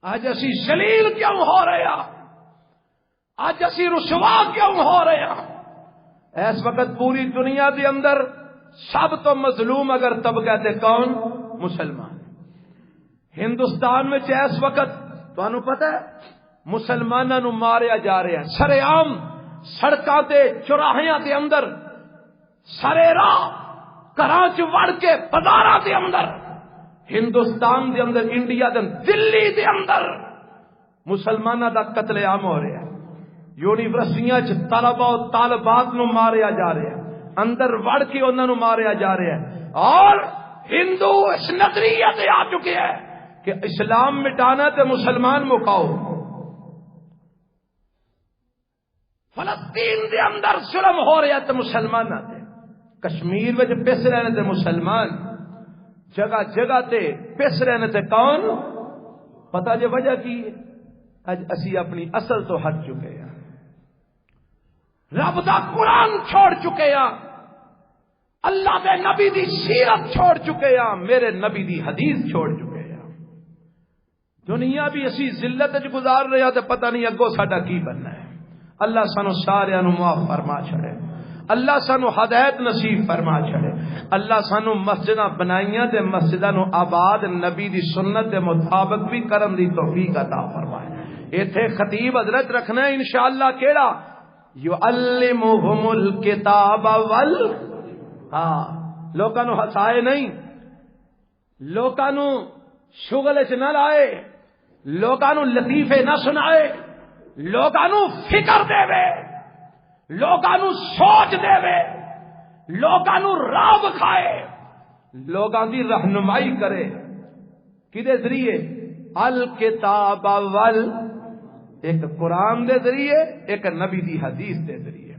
آج اسی ذلیل کیوں ہو رہے ہیں؟ آج اسی رسوا کیوں ہو رہے ہیں؟ اس وقت پوری دنیا دے اندر سب تو مظلوم اگر طبقہ تے کون؟ مسلمان۔ ہندوستان میں اس وقت تانوں پتہ ہے مسلماناں نو ماریا جا رہا ہے سرے عام، سڑکاں تے چوراہیاں دے اندر، سرے راہ گھراں چ وڑ کے بازاراں دے اندر، ہندوستان دے اندر، انڈیا دے اندر، دلی دے اندر مسلماناں دا قتل عام ہو رہا ہے۔ یونیورسٹیاں چ طلباء و طالبات نو ماریا جا رہا ہے، اندر وڑ کے انہاں نو ماریا جا رہا ہے، اور ہندو اس نظریے تے آ چکے ہیں کہ اسلام مٹانا تے مسلمان مکاؤ۔ فلسطین دے اندر ظلم ہو رہا تے مسلمان تے، کشمیر وچ پس رہنے تے مسلمان، جگہ جگہ تے پس رہنے تے کون؟ پتہ جے وجہ کی؟ اج اسی اپنی اصل تو ہٹ چکے ہیں، رب دا قرآن چھوڑ چکے ہیں، اللہ دے نبی دی سیرت چھوڑ چکے ہیں، میرے نبی دی حدیث چھوڑ چکے ہیں۔ دنیا بھی اسی ذلت وچ گزار رہے ہیں تے پتہ نہیں اگوں ساڈا کی بننا ہے۔ اللہ سانو سارے نو معاف فرما چھڑے، اللہ سانو ہدایت نصیب فرما چھڑے، اللہ سانو مسجداں بنائیاں تے مسجداں نو آباد نبی دی سنت دے مطابق بھی کرن دی توفیق عطا فرمائے۔ ایتھے خطیب حضرت رکھنا ہے انشاءاللہ کیڑا؟ یعلمہم الکتاب وال، ہاں لوکاں نو ہسائے نہیں، لوکاں نو شغل چ نہ لائے، لوکاں نو لطیفے نہ سنائے، لوکاں نو فکر دے وے، لوکاں نو سوچ دے وے، لوکاں نو راہ بکھائے، لوکاں دی رہنمائی کرے۔ کدے ذریعے؟ الکتاب وال، ایک قرآن دے ذریعے، ایک نبی دی حدیث دے ذریعے۔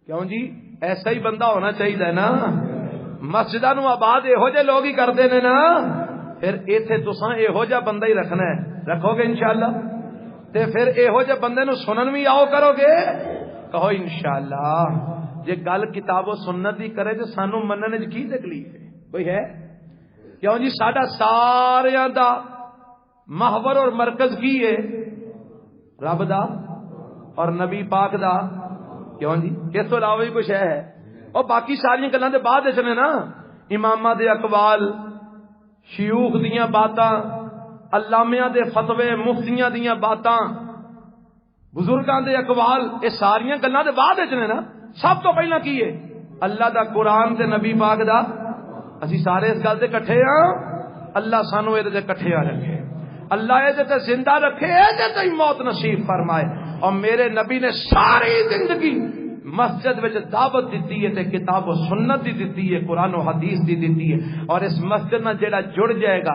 کیوں جی؟ ایسا ہی بندہ ہونا چاہیے نا، مسجداں نو آباد یہو جے لوگ ہی کردے نے نا، پھر ایتھے تساں یہو جا بندہ ہی رکھنا ہے، رکھو گے انشاءاللہ؟ تے پھر یہو جے بندے نو سنن بھی آؤ کرو گے، کہو انشاءاللہ۔ جے گل کتاب و سنت دی کرے تے سانو مننے وچ کی تکلیف ہے؟ کوئی ہے؟ کیوں جی ساڈا ساریاں دا محور اور مرکز کی ہے؟ رب دا اور نبی پاک دا۔ کیوں جی اس تو علاوہ بھی کچھ ہے؟ اور باقی ساری گلاں دے بعد وچ نے نا، اماماں دے اقوال، شیوخ دیاں باتاں، علامیاں دے فتوے، مفتیاں دیاں باتاں، بزرگاں دے اقوال، یہ ساریاں گلاں دے بعد وچ نے نا۔ سب تو پہلا کی ہے؟ اللہ دا قرآن تے نبی پاک دا۔ اسی سارے اس گل تے کٹھے ہاں، اللہ سانو اے تے کٹھے آ رکھے، اللہ اے تے زندہ رکھے، اے تے موت نصیب فرمائے۔ اور میرے نبی نے ساری زندگی مسجد وچ دعوت دیتی ہے تے کتاب و سنت دی دیتی ہے، قرآن و حدیث دی دیتی ہے۔ اور اس مسجد نال جیڑا جڑ جائے گا،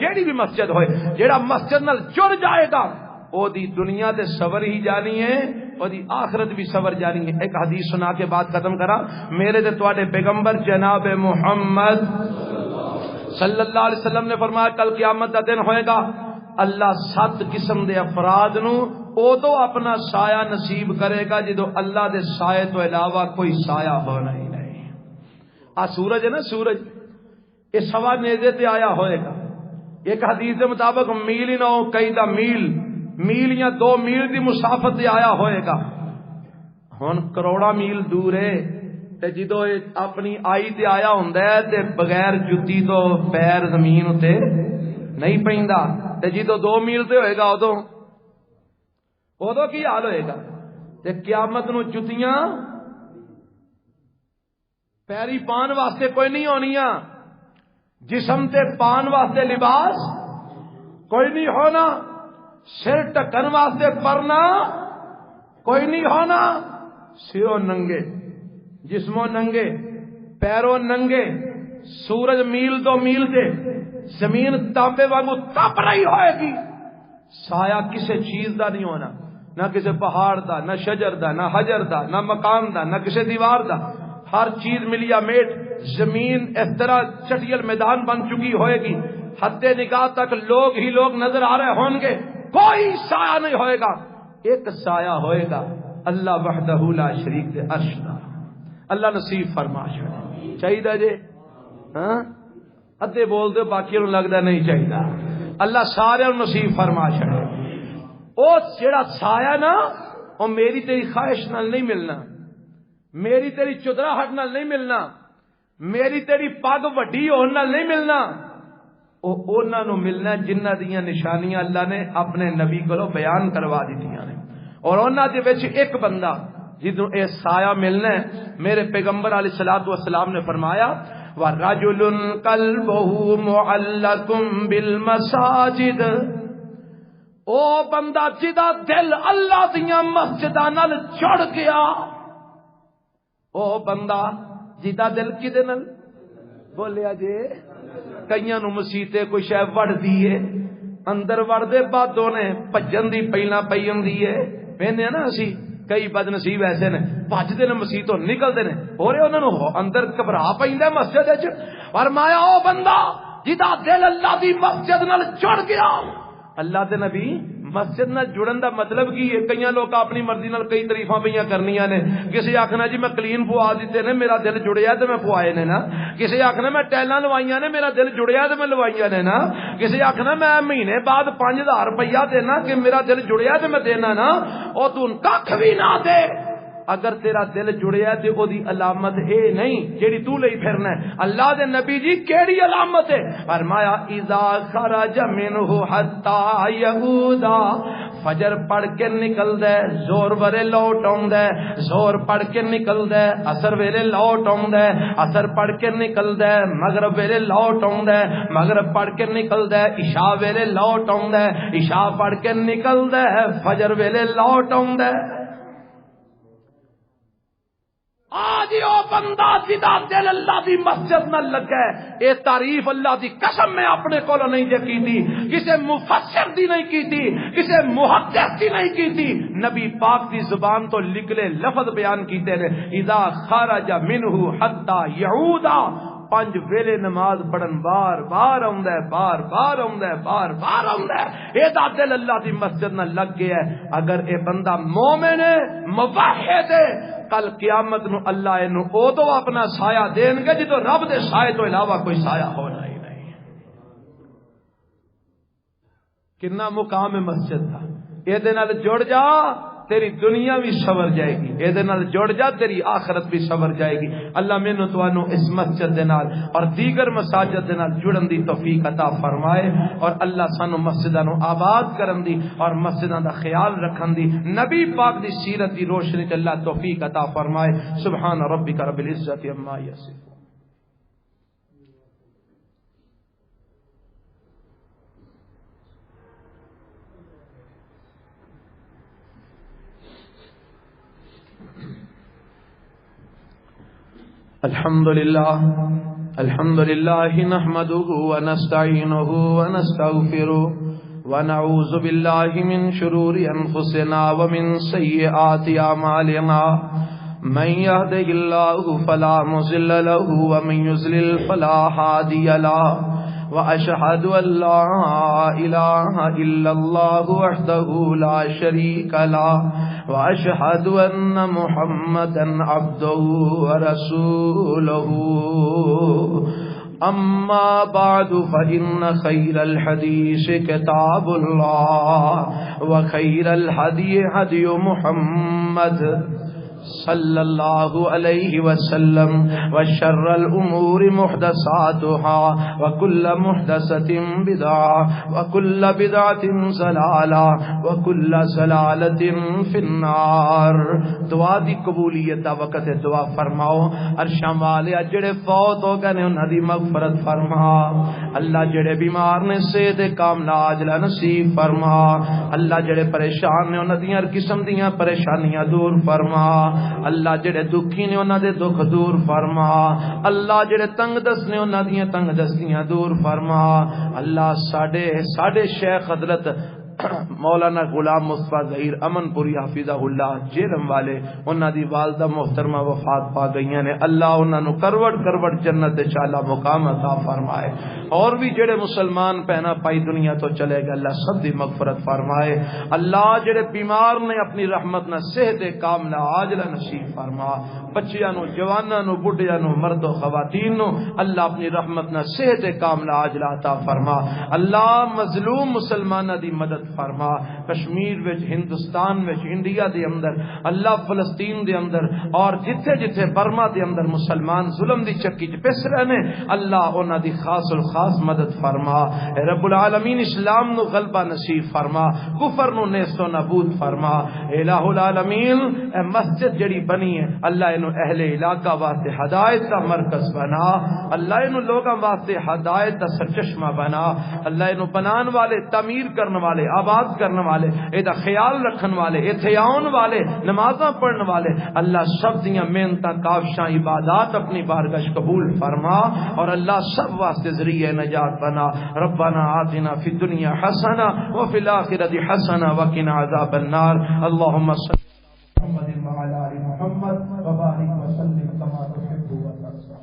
جیڑی بھی مسجد ہوئے، جیڑا مسجد نال جڑ جائے گا، او دی دنیا تے سور ہی جانی ہے، او دی آخرت بھی سور جانی ہے۔ ایک حدیث سنا کے بات ختم کرا۔ میرے تے تواڈے پیغمبر جناب محمد صلی اللہ علیہ وسلم نے فرمایا کل قیامت دا دن ہوئے گا، اللہ 7 قسم دے افراد نو ادو اپنا سایہ نصیب کرے گا جدو اللہ دے سائے تو علاوہ کوئی سایہ ہونا ہی نہیں۔ آ سورج ہے نا، سورج یہ 1.25 نیزے تے آیا ہوئے گا۔ ایک حدیث کے مطابق میل ہی نہ ہو، کئی دا میل یا 2 میل دی مسافت تے آیا ہوئے گا۔ ہن کروڑا میل دور ہے تے جدو اپنی آئی تے آیا ہوندا ہے تے بغیر جُتی تو پیر زمین اتے نہیں پیندا، تے جدو 2 میل تے ہوئے گا ادو کی حال ہوئے گا؟ تے قیامت نو جُتیاں پیری پان واسطے کوئی نہیں ہونیاں، جسم تے پان واسطے لباس کوئی نہیں ہونا، سر ٹکن واسطے پرنا کوئی نہیں ہونا، سروں ننگے، جسموں ننگے، پیروں ننگے، سورج میل 2 میل دے، زمین تانبے وانگو تپ رہی ہوئے گی، سایہ کسی چیز دا نہیں ہونا، نہ کسی پہاڑ دا، نہ شجر دا، نہ حجر دا، نہ مکان دا، نہ کسی دیوار دا، ہر چیز ملیا میٹ، زمین اس طرح چٹیل میدان بن چکی ہوئے گی، حد نگاہ تک لوگ ہی لوگ نظر آ رہے ہوں گے، کوئی سایہ نہیں ہوئے گا، ایک سایہ ہوئے گا، اللہ وحدہ لا شریک دے عرش دا۔ اللہ نصیب فرما چاہیے جی، ہاں ادھے بول دے باقی لگتا نہیں چاہیے، اللہ سارے نصیب فرما چھڑے۔ او جڑا سایہ نا او میری تیری خواہش نال نہیں ملنا، میری تیری چدراہٹ نال نہیں ملنا، میری تیری پگ وڈی ہون نال نہیں ملنا، او انہاں نو ملنا جنہاں دیاں نشانیاں اللہ نے اپنے نبی کو بیان کروا دتیاں نے، اور انہاں دے وچ ایک بندہ جدوں اے سایہ ملنا ہے، میرے پیغمبر علیہ الصلوۃ والسلام نے فرمایا وَرَجُلٌ قَلْبُهُ مُعَلَّقٌ بِالْمَسَاجِدِ، او بندہ جدا دل اللہ دیاں مسجداں نال جڑ گیا، او بندہ جدا دل کدے نال بولیا جی، کئیاں نو مسیتے کوئی شے وڑ دیے اندر وڑ دے بعدوں نے بھجن دی پہلا پئی ہوندی ہے، ویندے نا اسی کئی بد نصیب ایسے نے بھجدے نے مسیتوں نکلدے نے اور انہاں نو اندر گھبرا پیندا مسجد وچ، فرمایا او بندہ جدا دل اللہ دی مسجد نال جڑ گیا۔ اللہ دے نبی مسجد نال جڑن دا مطلب کی ہے؟ کئی لوگ اپنی مرضی نال کئی تعریفاں پہ کرنیاں نے، کسی آخنا جی میں کلین پوا دیتے نے میرا دل جڑیا تو میں پوائے نے نا، کسی آخنا میں ٹیلاں لوائیاں نے میرا دل جڑیا تو میں لوائیاں نے نا، کسی آخنا میں مہینے بعد 5000 روپیہ دینا کہ میرا دل جڑیا تو میں دینا نا، او تو کھ بھی نہ دے، اگر تیرا دل جڑیا تے او دی علامت اے نہیں جیڑی تو لئی پھرنا ہے۔ اللہ دے نبی جی کیڑی علامت ہے؟ فرمایا اذا خرج منہ حتی یعودا، فجر پڑھ کے نکل دے زور ورے لوٹ آوندا ہے، زور پڑھ کے نکل دے اثر ویلے لوٹ آوندا ہے، اثر پڑھ کے نکل دے مغرب ویلے لوٹ آوندا ہے، مغرب پڑھ کے نکل دے عشاء ویلے لوٹ آوندا ہے، عشاء پڑھ کے نکل دے فجر ویلے لوٹ آوندا ہے۔ آج او بندہ جدا دل اللہ دی مسجد نہ لگا ہے، اے تعریف اللہ دی قسم میں اپنے کولو نہیں جے کیتی، کسے مفسر دی نہیں کیتی، کسے محدث دی نہیں کیتی، نبی پاک دی زبان تو نکلے لفظ بیان کیتے نے اذا خرج منہ حتی یعودا، 5 ویلے نماز پڑھن بار بار آندا ہے، بار بار آندا ہے، بار بار آندا ہے، اے دا دل اللہ دی مسجد نہ لگ گیا ہے۔ اگر اے بندہ مومن ہے موحد ہے، کل قیامت نو اللہ اینو او تو اپنا سایہ دین گے جدو رب دے سایہ تو علاوہ کوئی سایہ ہونا ہی نہیں۔ کتنا مقام ہے مسجد کا، اے دے نال جڑ جا تیری دنیا بھی سور جائے گی، اے دے نال جڑ جا تیری آخرت بھی سور جائے گی۔ اللہ مینوں تانوں اس مسجد دے نال اور دیگر مساجد دے نال جڑن دی توفیق عطا فرمائے، اور اللہ سانو مسجداں نو آباد کرن دی اور مسجداں دا خیال رکھن دی نبی پاک دی سیرت دی روشنی تے اللہ توفیق عطا فرمائے۔ سبحان ربک رب العزت عما یصفون۔ الحمد لله نحمده ونستعينه ونستغفره ونعوذ بالله من شرور أنفسنا ومن سيئات أعمالنا، من يهده الله فلا مضل له ومن يضلل فلا هادي له، وأشهد أن لا إله إلا الله وحده لا شريك له، وأشهد أن محمدا عبده ورسوله، أما بعد فإن خير الحديث كتاب الله، وخير الهدي هدي محمد صلی اللہ علیہ وسلم وشر الامور محدثاتها وكل محدثة بدعة وكل بدعة ضلالة وكل ضلالة في النار. دعا دی قبولیت دا وقت ہے, دعا فرماؤ. عرشاں والے جڑے فوت ہو گئے نے انہاں دی مغفرت فرما. اللہ جڑے بیمار نے صحت کاملہ عاجلہ نصیب فرما. اللہ جڑے پریشان نے انہاں دی ہر قسم دیاں پریشانیاں دور فرما. اللہ جڑے دکھی نے انہاں دے دکھ دور فرما. اللہ جڑے تنگ دست نے انہاں دیاں تنگ دستیاں دور فرما. اللہ ساڈے شیخ حضرت مولانا غلام مصطفیٰ ظہیر امن پوری حافظہ اللہ جیلم والے انہاں دی والدہ محترمہ وفات پا گئیاں نے. اللہ انہاں نو کروڑ جنت انشاءاللہ مقام عطا فرمائے. اور بھی جڑے مسلمان پہنا پائی دنیا تو چلے گا اللہ سب دی مغفرت فرمائے. اللہ جڑے بیمار نے اپنی رحمت نہ صحت کاملہ عاجلہ نصیب فرما. بچیاں نو جواناں نو بڈھیاں نو مرد و خواتین نو اللہ اپنی رحمت نہ صحت کاملہ عاجلہ عطا فرما. اللہ مظلوم مسلماناں دی مدد فرما. کشمیر وچ ہندوستان وچ انڈیا دے اندر اللہ فلسطین دے اندر اور جتھے جتھے برما دے اندر مسلمان ظلم دی چکی چ پس رہنے اللہ انہاں دی خاص الخاص مدد فرما. اے رب العالمین اسلام نو غلبہ نصیب فرما, کفر نو نیست و نابود فرما. اے الہ العالمین اے مسجد جڑی بنی ہے اللہ انو اہل علاقہ واسطے ہدایت کا مرکز بنا. اللہ انو لوگاں واسطے ہدایت کا سرچشمہ بنا. اللہ انو بنان والے تعمیر کرنے والے آباد کرنے والے ایدا خیال رکھن والے ایتھے آن والے نمازاں پڑھن والے اللہ سب دیاں محنتاں کاوشاں عبادات اپنی بارگاہ قبول فرما. اور اللہ سب واسطے ذریعہ نجات بنا. ربنا آتنا فی الدنیا حسنہ وفی الآخرۃ حسنہ وقنا عذاب النار. اللهم صل علی محمد وعلی آل محمد وبارک وسلم کما تحب وترضى.